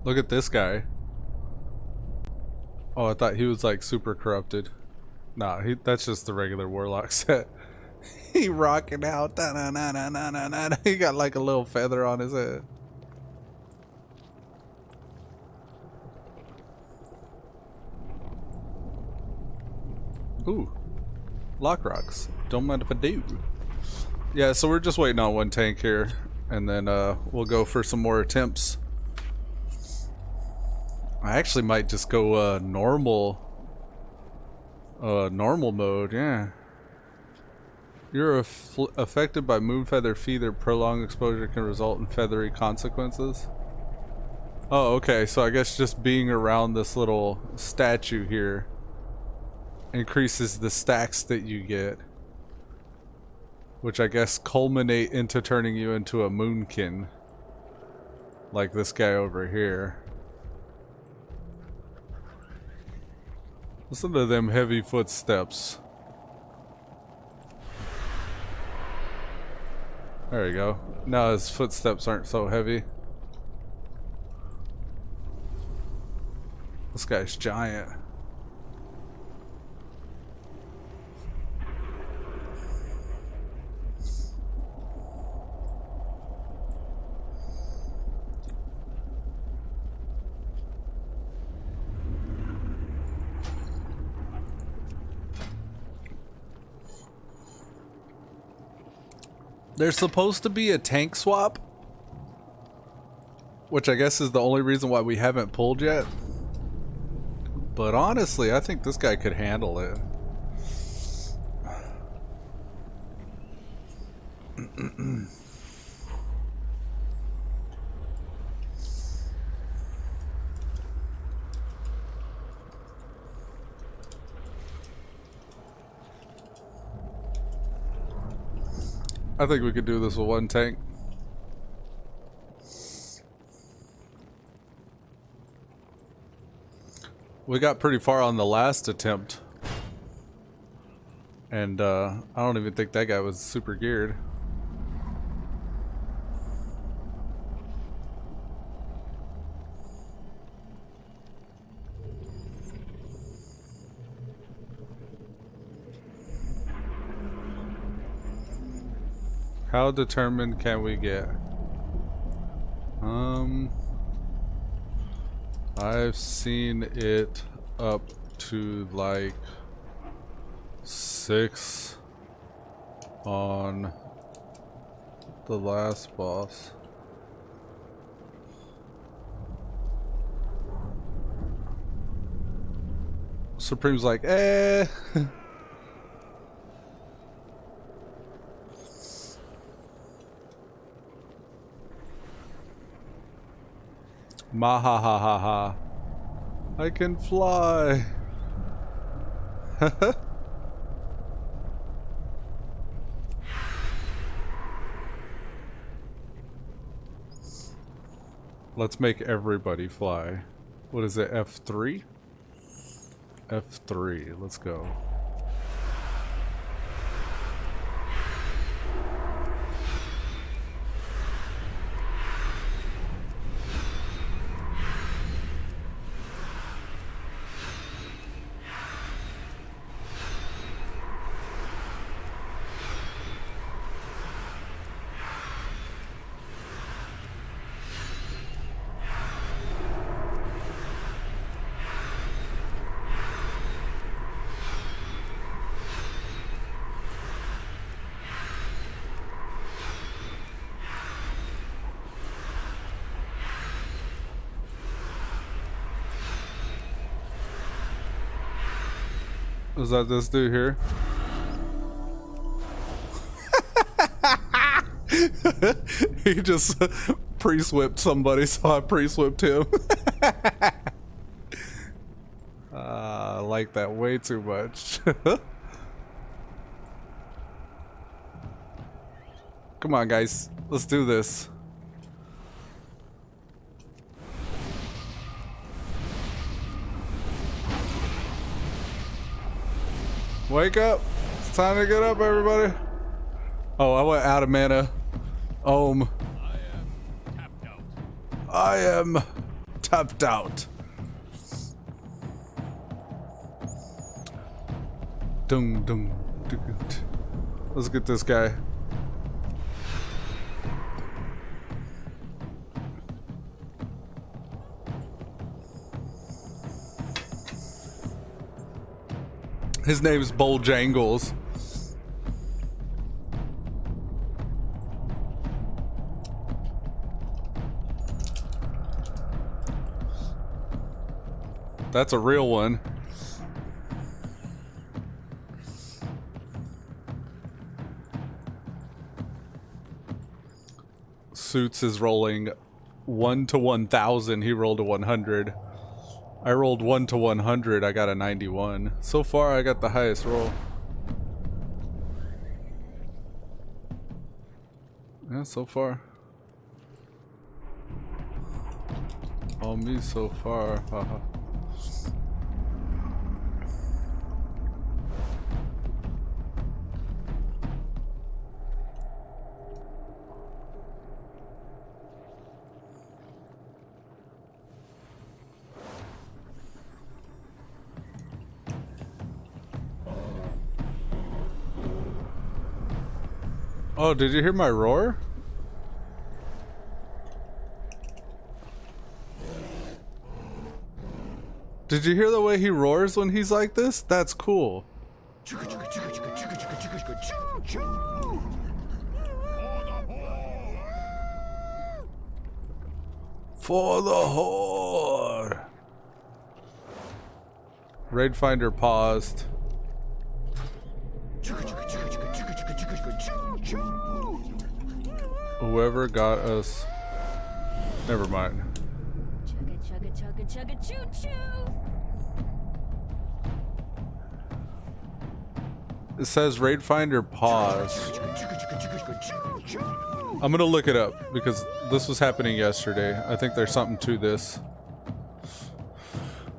Look at this guy. Oh, I thought he was like super corrupted. Nah, that's just the regular warlock set. He rocking out. Da, na, na, na, na, na, na. He got like a little feather on his head. Ooh. Lock rocks. Don't mind if I do. Yeah, so we're just waiting on one tank here. And then we'll go for some more attempts. I actually might just go normal mode, yeah. You're affected by moon feather fever. Prolonged exposure can result in feathery consequences. Oh, okay, so I guess just being around this little statue here increases the stacks that you get, which I guess culminate into turning you into a moonkin, like this guy over here. Listen to them heavy footsteps. There you go. Now his footsteps aren't so heavy. This guy's giant. There's supposed to be a tank swap, which I guess is the only reason why we haven't pulled yet. But honestly, I think this guy could handle it. I think we could do this with one tank. We got pretty far on the last attempt. And I don't even think that guy was super geared. How determined can we get? I've seen it up to like 6 on the last boss. Supreme's like, eh. Mahahaha. I can fly. Let's make everybody fly. What is it, F3? F3. Let's go. Is that this dude here? He just pre-swipped somebody, so I pre-swipped him. I like that way too much. Come on, guys. Let's do this. Wake up! It's time to get up, everybody. Oh, I went out of mana. I am tapped out. Dung dung. Let's get this guy. His name's Bojangles. That's a real one. Suits is rolling 1 to 1,000. He rolled a 100. I rolled 1 to 100. I got a 91. So far, I got the highest roll. Yeah, so far. All me so far. Haha. Oh, did you hear my roar? Did you hear the way he roars when he's like this? That's cool. For the horde. Raid Finder paused. Whoever got us. Never mind. Chugga chugga chugga chugga choo choo. It says Raid Finder pause. I'm gonna look it up because this was happening yesterday. I think there's something to this.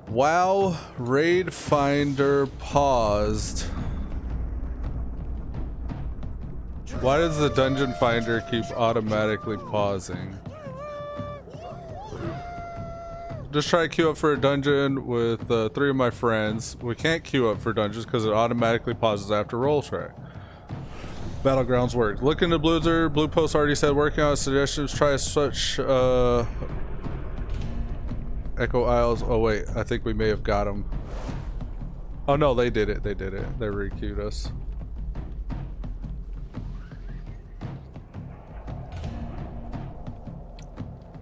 Wow, Raid Finder paused. Why does the Dungeon Finder keep automatically pausing? Just try to queue up for a dungeon with 3 of my friends. We can't queue up for dungeons because it automatically pauses after roll track. Battlegrounds work. Look into Blizzard. Blue Post already said working on suggestions. Try such Echo Isles. Oh wait, I think we may have got them. Oh no, they did it. They did it. They re-queued us.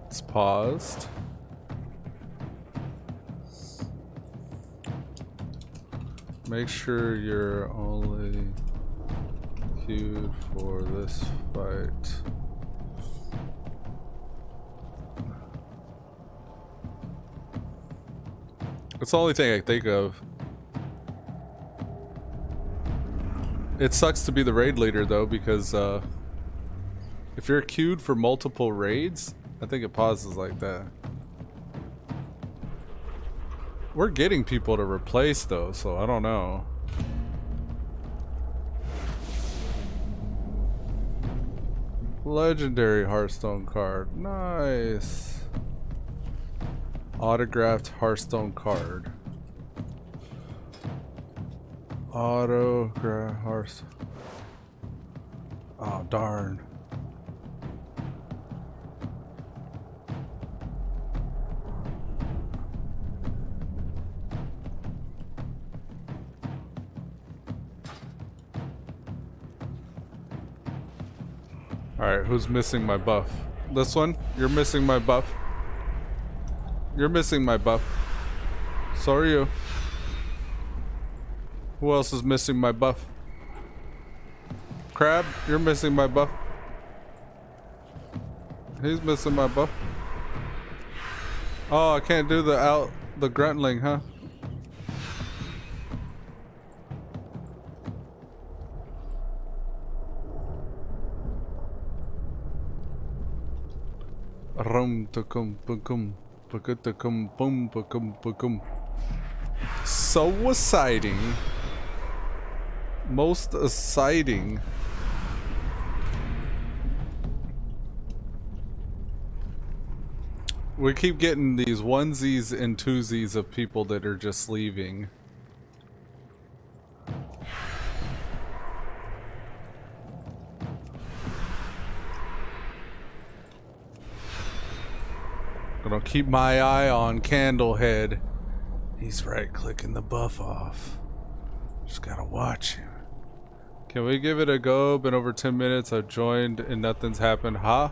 It's paused. Make sure you're only queued for this fight. It's the only thing I think of. It sucks to be the raid leader though, because if you're queued for multiple raids, I think it pauses like that. We're getting people to replace though, so I don't know. Legendary Hearthstone card. Nice. Autographed Hearthstone card. Autograph Hearthstone. Oh, darn. Alright, who's missing my buff? This one? You're missing my buff. You're missing my buff. So are you. Who else is missing my buff? Crab, you're missing my buff. He's missing my buff. Oh, I can't do the gruntling, huh? Rum takum bakum bakutakum boom bakum bakum. So exciting. Most exciting. We keep getting these onesies and twosies of people that are just leaving. Gonna keep my eye on Candlehead. He's right-clicking the buff off. Just gotta watch him. Can we give it a go? Been over 10 minutes. I've joined and nothing's happened. Huh?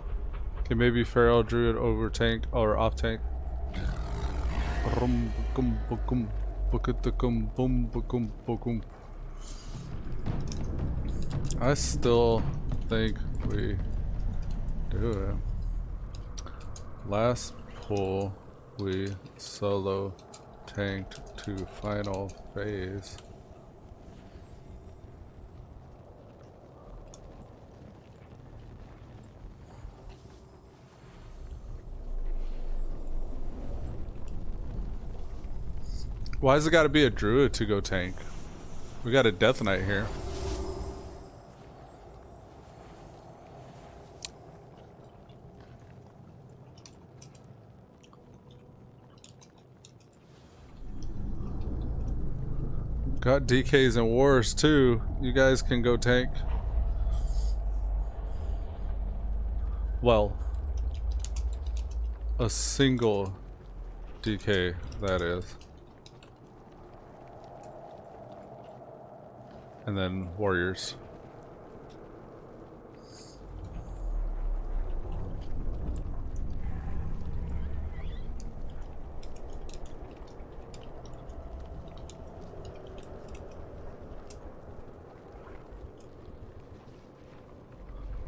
Okay, maybe Feral Druid over tank or off tank. I still think we do it. Last pull, we solo tanked to final phase. Why's it gotta be a druid to go tank? We got a Death Knight here. Got DKs and wars too. You guys can go tank. Well, a single DK, that is. And then warriors.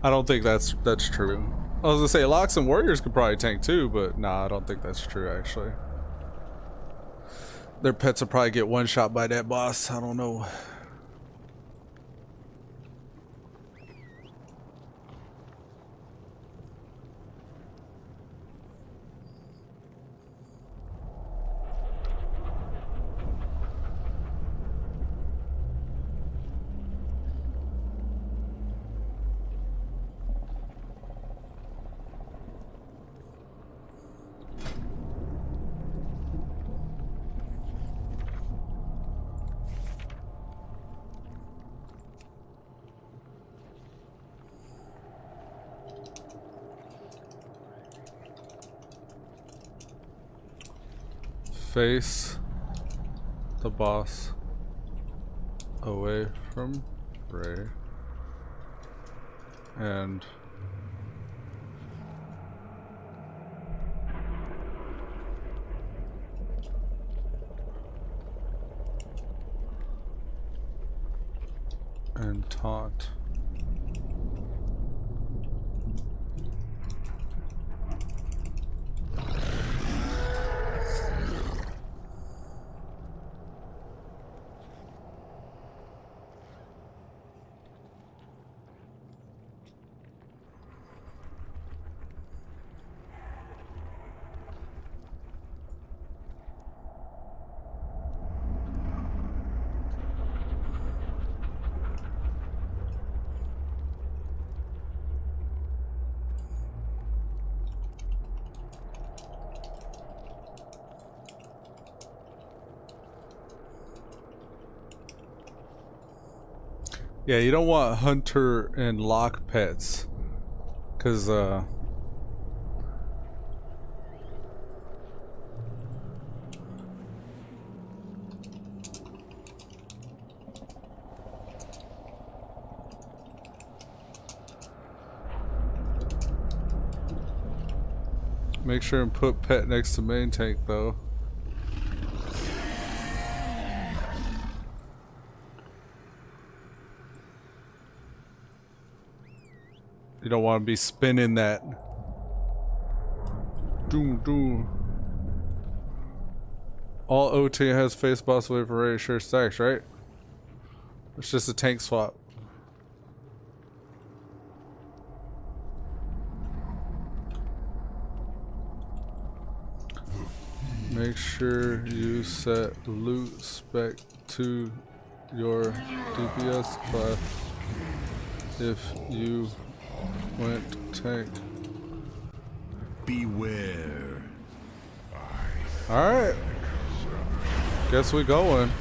I don't think that's true. I was gonna say Locks and Warriors could probably tank too, but nah, I don't think that's true actually. Their pets will probably get one shot by that boss. I don't know. Face the boss away from Ray and taunt. Yeah, you don't want hunter and lock pets. Cause make sure and put pet next to main tank though. You don't want to be spinning that. Doom doom. All OT has face boss wave for ready sure stacks, right? It's just a tank swap. Make sure you set loot spec to your DPS class if you went tank. Beware. Alright. Guess we going.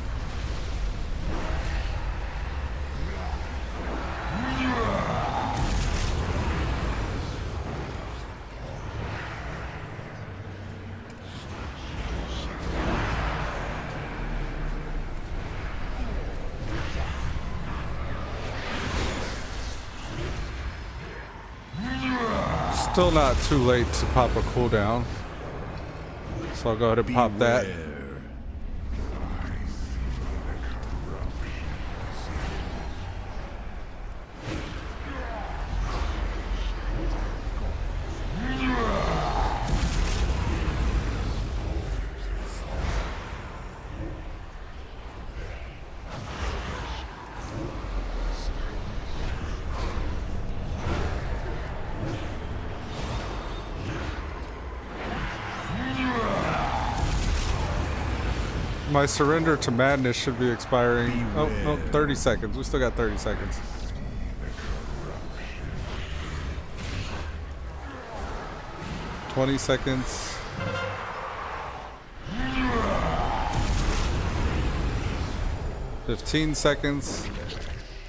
Still not too late to pop a cooldown, so I'll go ahead and pop that. Beware. My surrender to madness should be expiring. Oh, no, 30 seconds. We still got 30 seconds. $20 seconds. 15 seconds.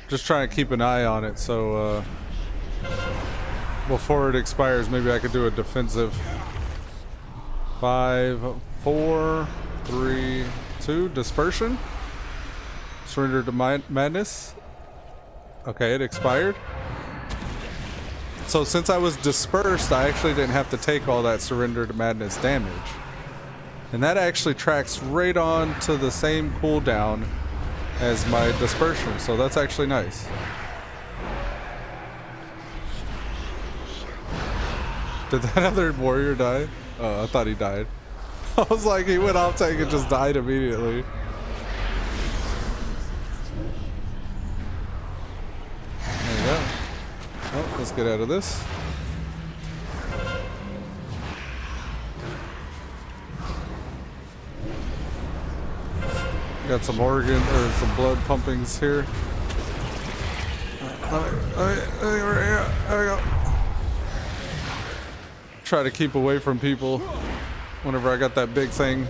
Just trying to keep an eye on it, so before it expires, maybe I could do a defensive. 5, 4, 3, 2, dispersion. Surrender to madness. Okay, it expired. So since I was dispersed, I actually didn't have to take all that surrender to madness damage. And that actually tracks right on to the same cooldown as my dispersion, so that's actually nice. Did that other warrior die? Oh, I thought he died. I was like, he went off tank and just died immediately. There you go. Oh, let's get out of this. Got some organ or some blood pumpings here. There we go. Try to keep away from people whenever I got that big thing.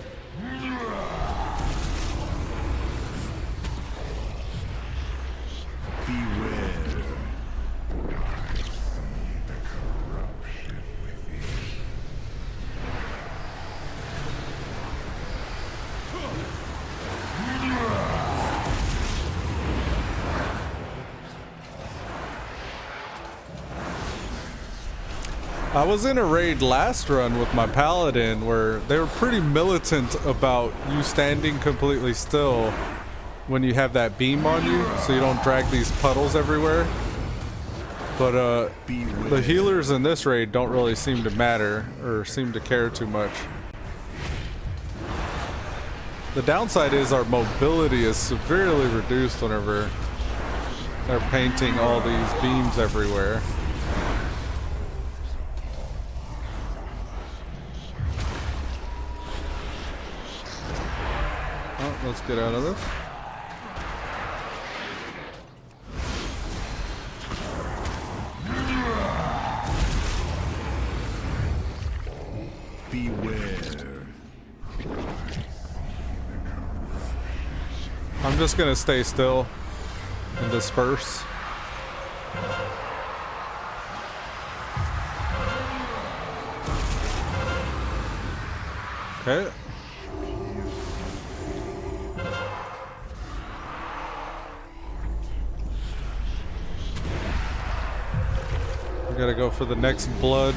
I was in a raid last run with my paladin where they were pretty militant about you standing completely still when you have that beam on you, so you don't drag these puddles everywhere. But the healers in this raid don't really seem to matter or seem to care too much. The downside is our mobility is severely reduced whenever they're painting all these beams everywhere. Let's get out of this. Beware. I'm just gonna stay still. and disperse. Okay. We gotta go for the next blood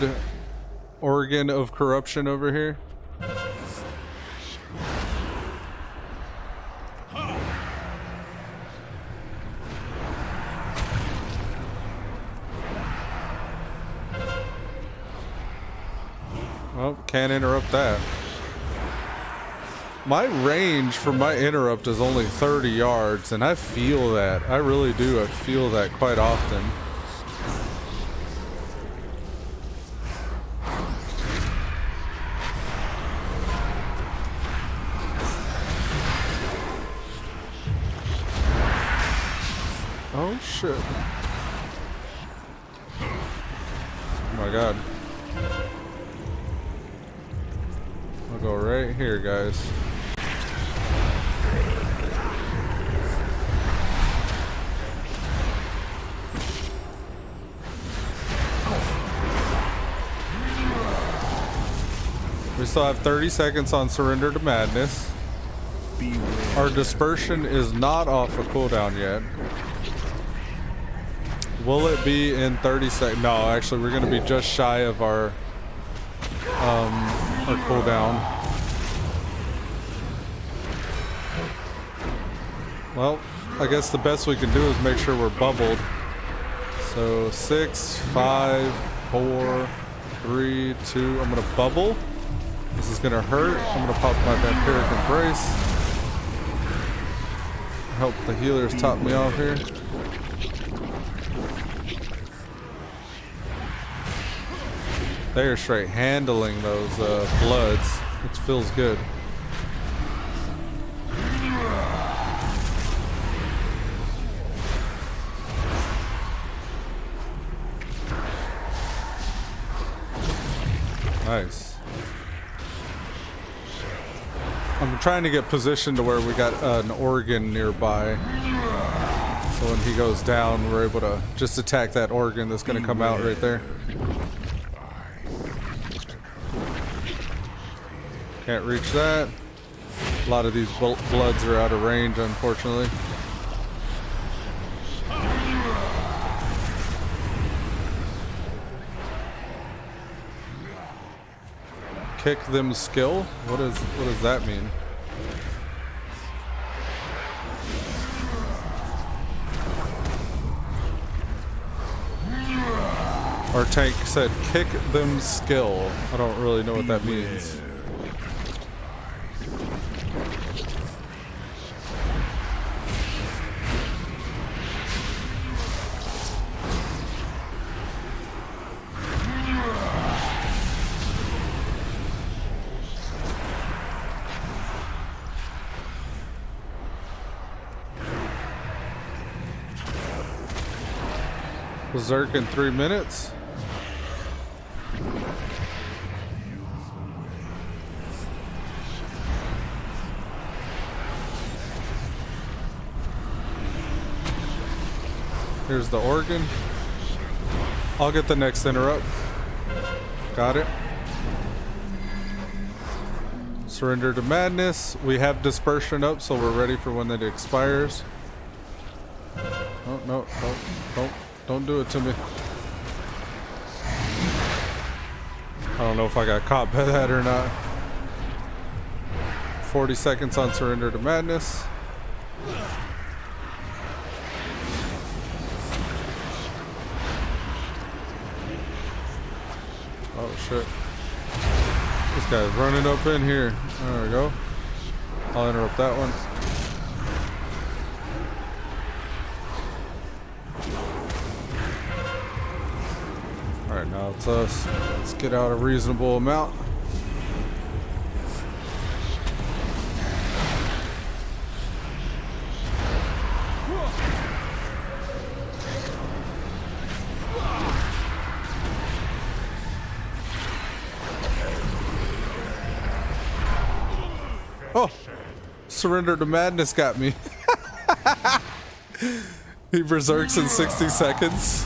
organ of corruption over here. Well, can't interrupt that. My range for my interrupt is only 30 yards, and I feel that. I really do. I feel that quite often. Oh, shit. Oh, my God. I'll go right here, guys. We still have 30 seconds on Surrender to Madness. Beware. Our dispersion is not off a cooldown yet. Will it be in 30 seconds? No, actually, we're going to be just shy of our cooldown. Well, I guess the best we can do is make sure we're bubbled. So 6, 5, 4, 3, 2. I'm going to bubble. This is going to hurt. I'm going to pop my Vampiric Embrace. Help the healers top me off here. They are straight handling those bloods, which feels good. Nice. I'm trying to get positioned to where we got an organ nearby. So when he goes down, we're able to just attack that organ that's going to come out right there. Can't reach that. A lot of these bloods are out of range, unfortunately. Kick them skill? What does that mean? Our tank said kick them skill. I don't really know what that means. Berserk in 3 minutes. Here's the organ. I'll get the next interrupt. Got it. Surrender to Madness. We have dispersion up, so we're ready for when it expires. Oh, no, don't do it to me. I don't know if I got caught by that or not. 40 seconds on Surrender to Madness. Oh shit. This guy's running up in here. There we go. I'll interrupt that one. Alright, now it's us. Let's get out a reasonable amount. Oh! Surrender to Madness got me. He berserks in 60 seconds.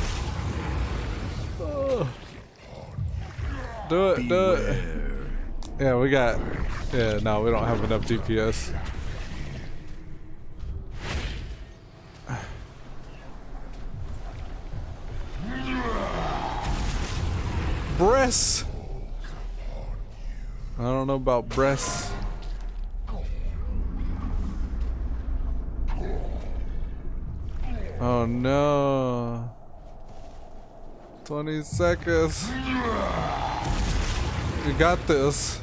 Do it, do it. Yeah, we got... Yeah, no, we don't have enough DPS. Breasts! I don't know about breasts. Oh no. 20 seconds. You got this.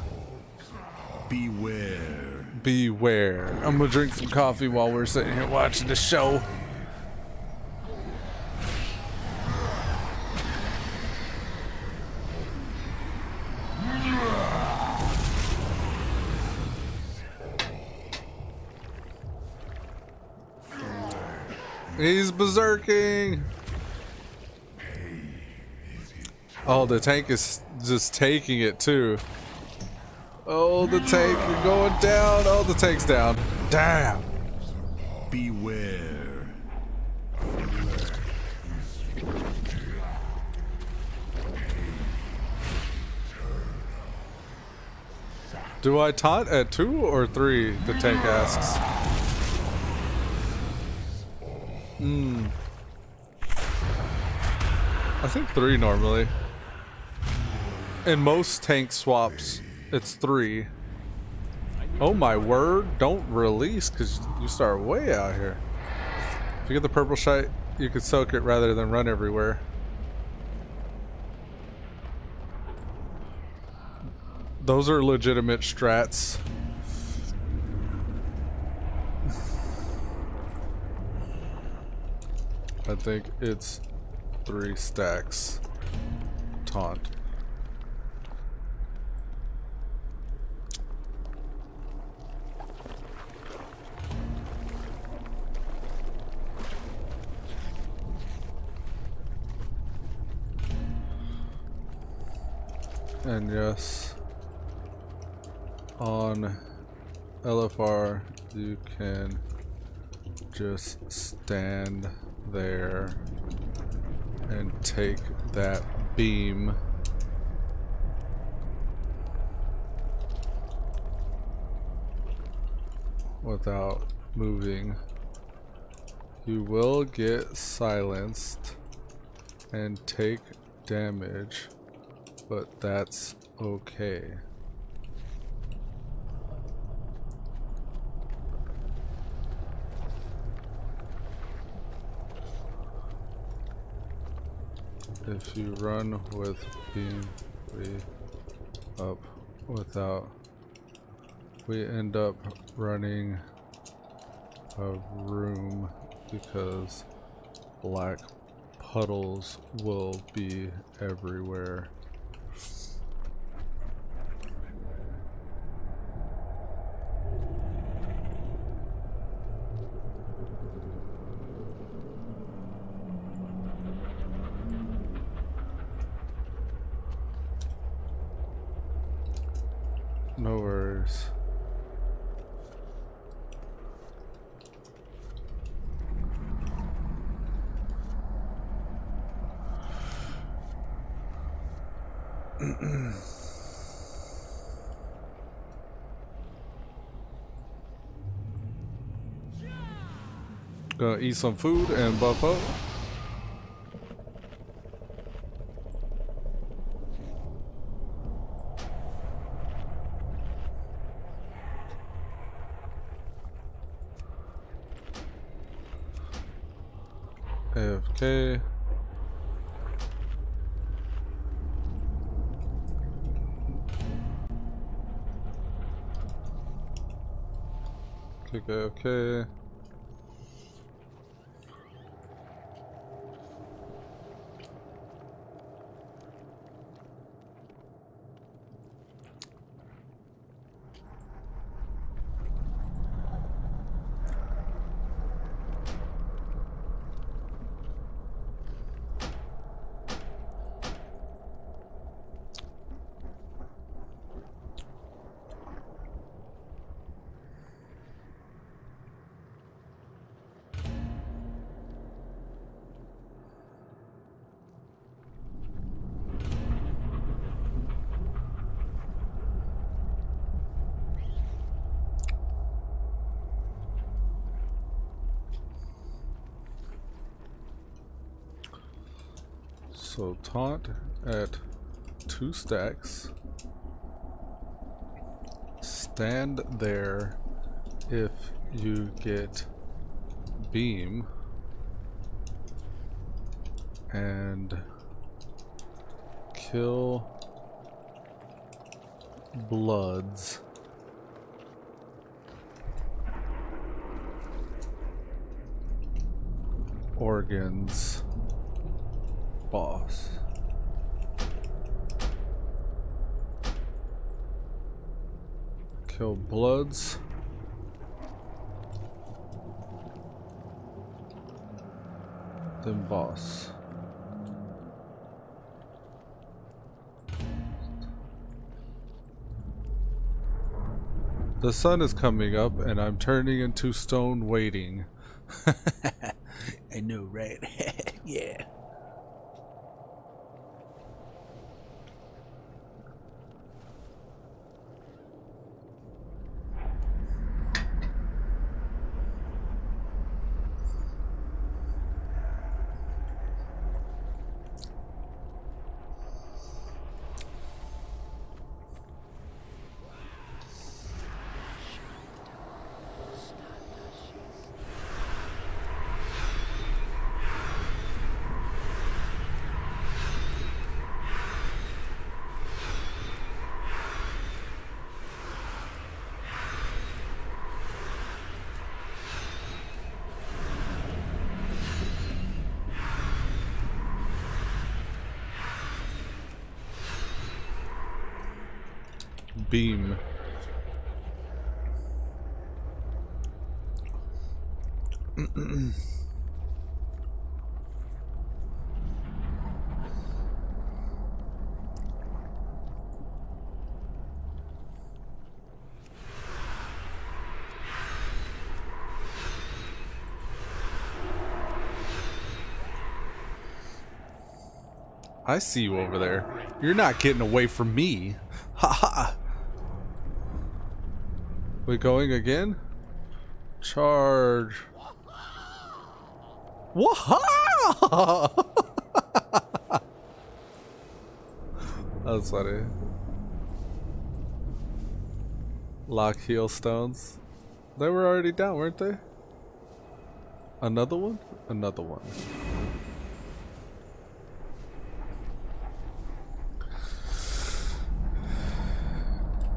Beware. Beware. I'm gonna drink some coffee while we're sitting here watching the show. He's berserking. Oh, the tank is just taking it too. Oh, the tank, you're going down. Oh, the tank's down. Damn. Beware. Do I taunt at 2 or 3? The tank asks. I think 3 normally. In most tank swaps, it's 3. Oh my word, don't release because you start way out here. If you get the purple shite, you can soak it rather than run everywhere. Those are legitimate strats. I think it's 3 stacks. Taunt. And yes, on LFR you can just stand there and take that beam. Without moving. You will get silenced and take damage, but that's okay. If you run with beam, we end up running a room because black puddles will be everywhere. No worries. Gonna eat some food and buff up. AFK. Click AFK. So taunt at 2 stacks. Stand there if you get beam. And kill bloods. Organs. Boss. Kill bloods. Then boss. The sun is coming up and I'm turning into stone waiting. I know, right? Yeah. Beam. I see you over there. You're not getting away from me. Ha ha. We going again? Charge. Whoa! That's funny. Lock heel stones. They were already down, weren't they? Another one? Another one.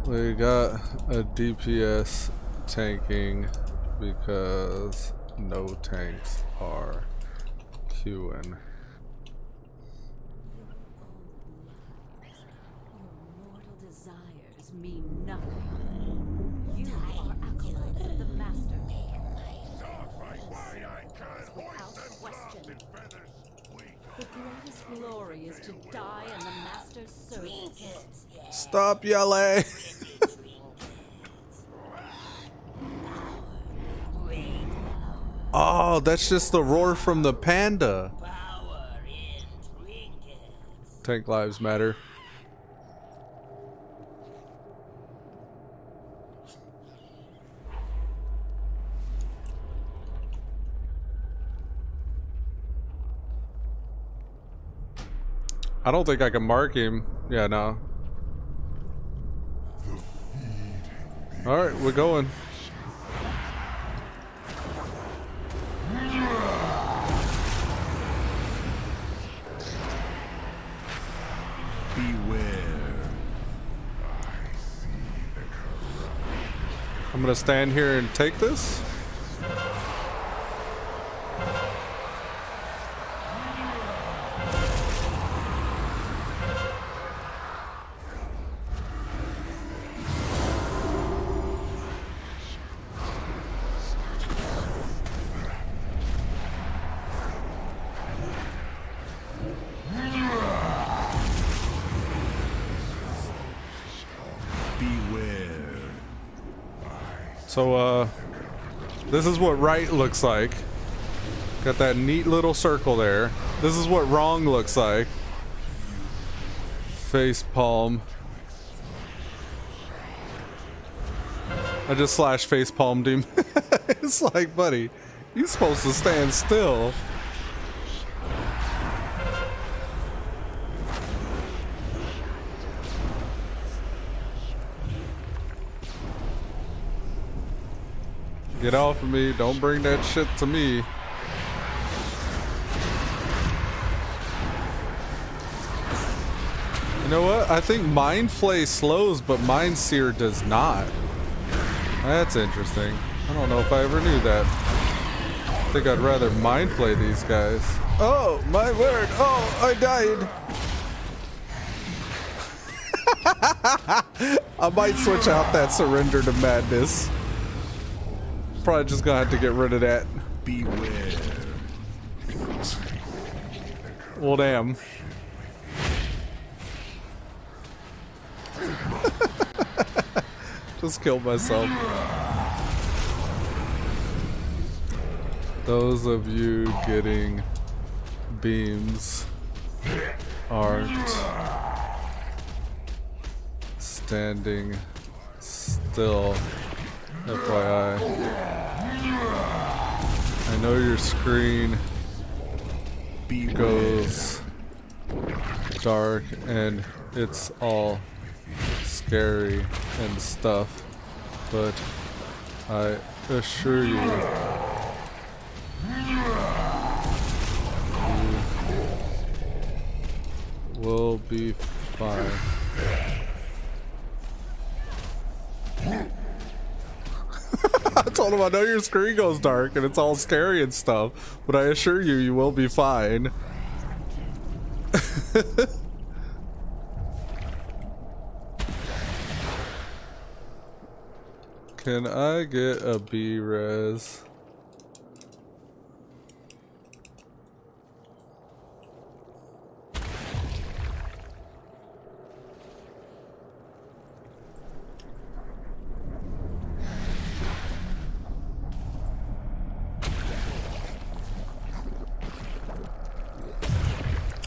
We got a DPS tanking because no tanks are queuing. Mortal desires mean nothing. You are acolytes of the Master. Without question. The greatest glory is to die in the Master's service. Stop yelling! Oh, that's just the roar from the panda. Tank lives matter. I don't think I can mark him. Yeah, no. Alright, we're going. I'm gonna stand here and take this. So, this is what right looks like. Got that neat little circle there. This is what wrong looks like. Face palm. I just slash face palmed him. It's like, buddy, you're supposed to stand still. Get off of me. Don't bring that shit to me. You know what? I think Mind Flay slows, but Mind Sear does not. That's interesting. I don't know if I ever knew that. I think I'd rather Mind Flay these guys. Oh, my word. Oh, I died. I might switch out that Surrender to Madness. Probably just gonna have to get rid of that. Beware. Well, damn. Just killed myself. Those of you getting beams aren't standing still, FYI. I know your screen goes dark and it's all scary and stuff, but I assure you, you will be fine. I told him I know your screen goes dark and it's all scary and stuff, but I assure you, you will be fine. Can I get a B-res?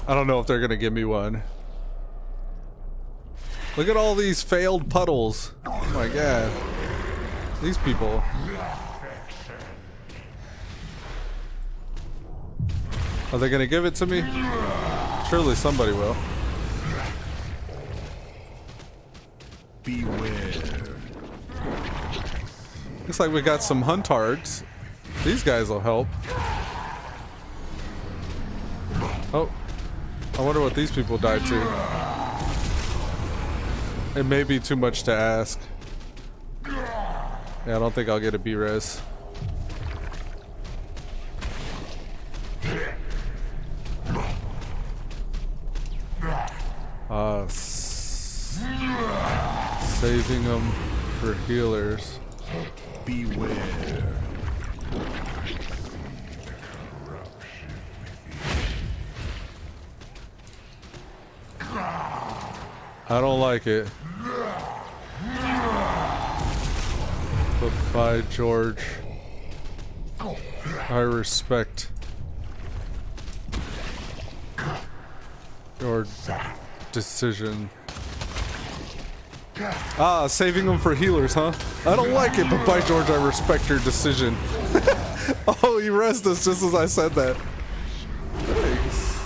I don't know if they're gonna give me one. Look at all these failed puddles. Oh my god. These people. Are they gonna give it to me? Surely somebody will. Beware. Looks like we got some huntards. These guys will help. Oh. I wonder what these people died to. It may be too much to ask. Yeah, I don't think I'll get a B-res. Saving them for healers. Beware. I don't like it. But by George, I respect your decision. Ah, saving them for healers, huh? I don't like it, but by George, I respect your decision. Oh, he rezzed us just as I said that. Thanks.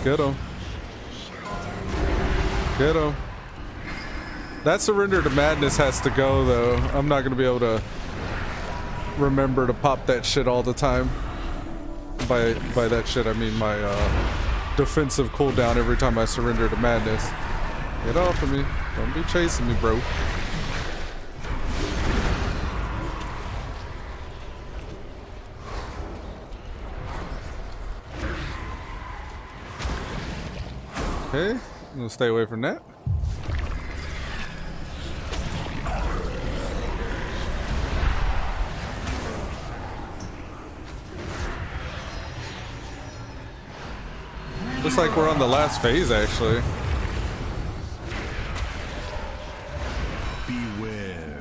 Get him. Get him. That Surrender to Madness has to go, though. I'm not going to be able to remember to pop that shit all the time. By that shit, I mean my defensive cooldown every time I surrender to Madness. Get off of me. Don't be chasing me, bro. Okay, I'm gonna stay away from that. Looks like we're on the last phase, actually. Beware.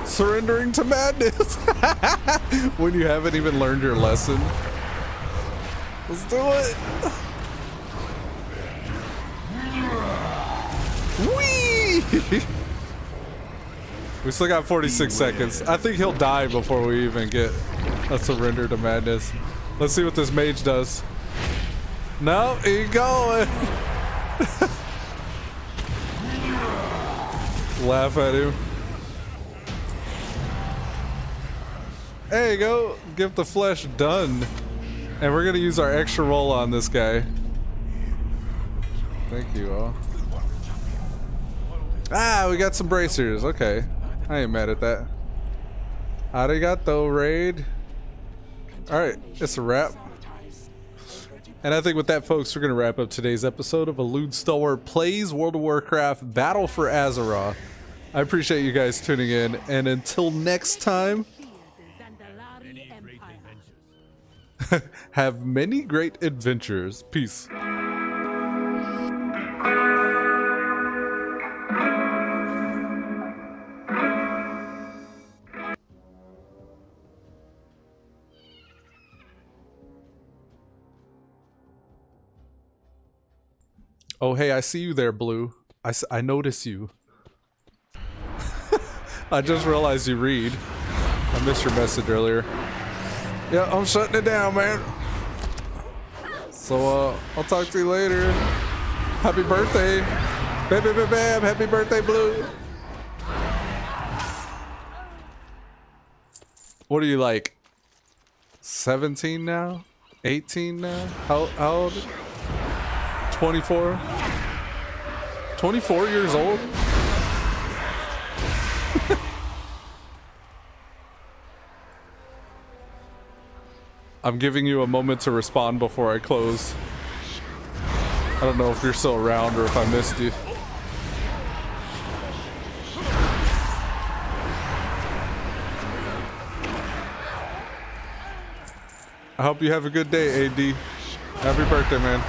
Surrendering to Madness when you haven't even learned your lesson. Let's do it. We still got 46 seconds. I think he'll die before we even get a surrender to madness. Let's see what this mage does. No, he going. Laugh at him. There you go. Give the flesh done. And we're gonna use our extra roll on this guy. Thank you all. Ah, we got some bracers. Okay. I ain't mad at that. Arigato, raid. Alright, it's a wrap. And I think with that, folks, we're going to wrap up today's episode of Elude Stalwart Plays World of Warcraft Battle for Azeroth. I appreciate you guys tuning in, and until next time, have many great adventures. Peace. Oh, hey, I see you there, Blue. I notice you. I just realized you read. I missed your message earlier. Yeah, I'm shutting it down, man. So, I'll talk to you later. Happy birthday. Baby, baby, bam. Happy birthday, Blue. What are you, like, 17 now? 18 now? How old? 24? 24 years old? I'm giving you a moment to respond before I close. I don't know if you're still around or if I missed you. I hope you have a good day, AD. Happy birthday, man.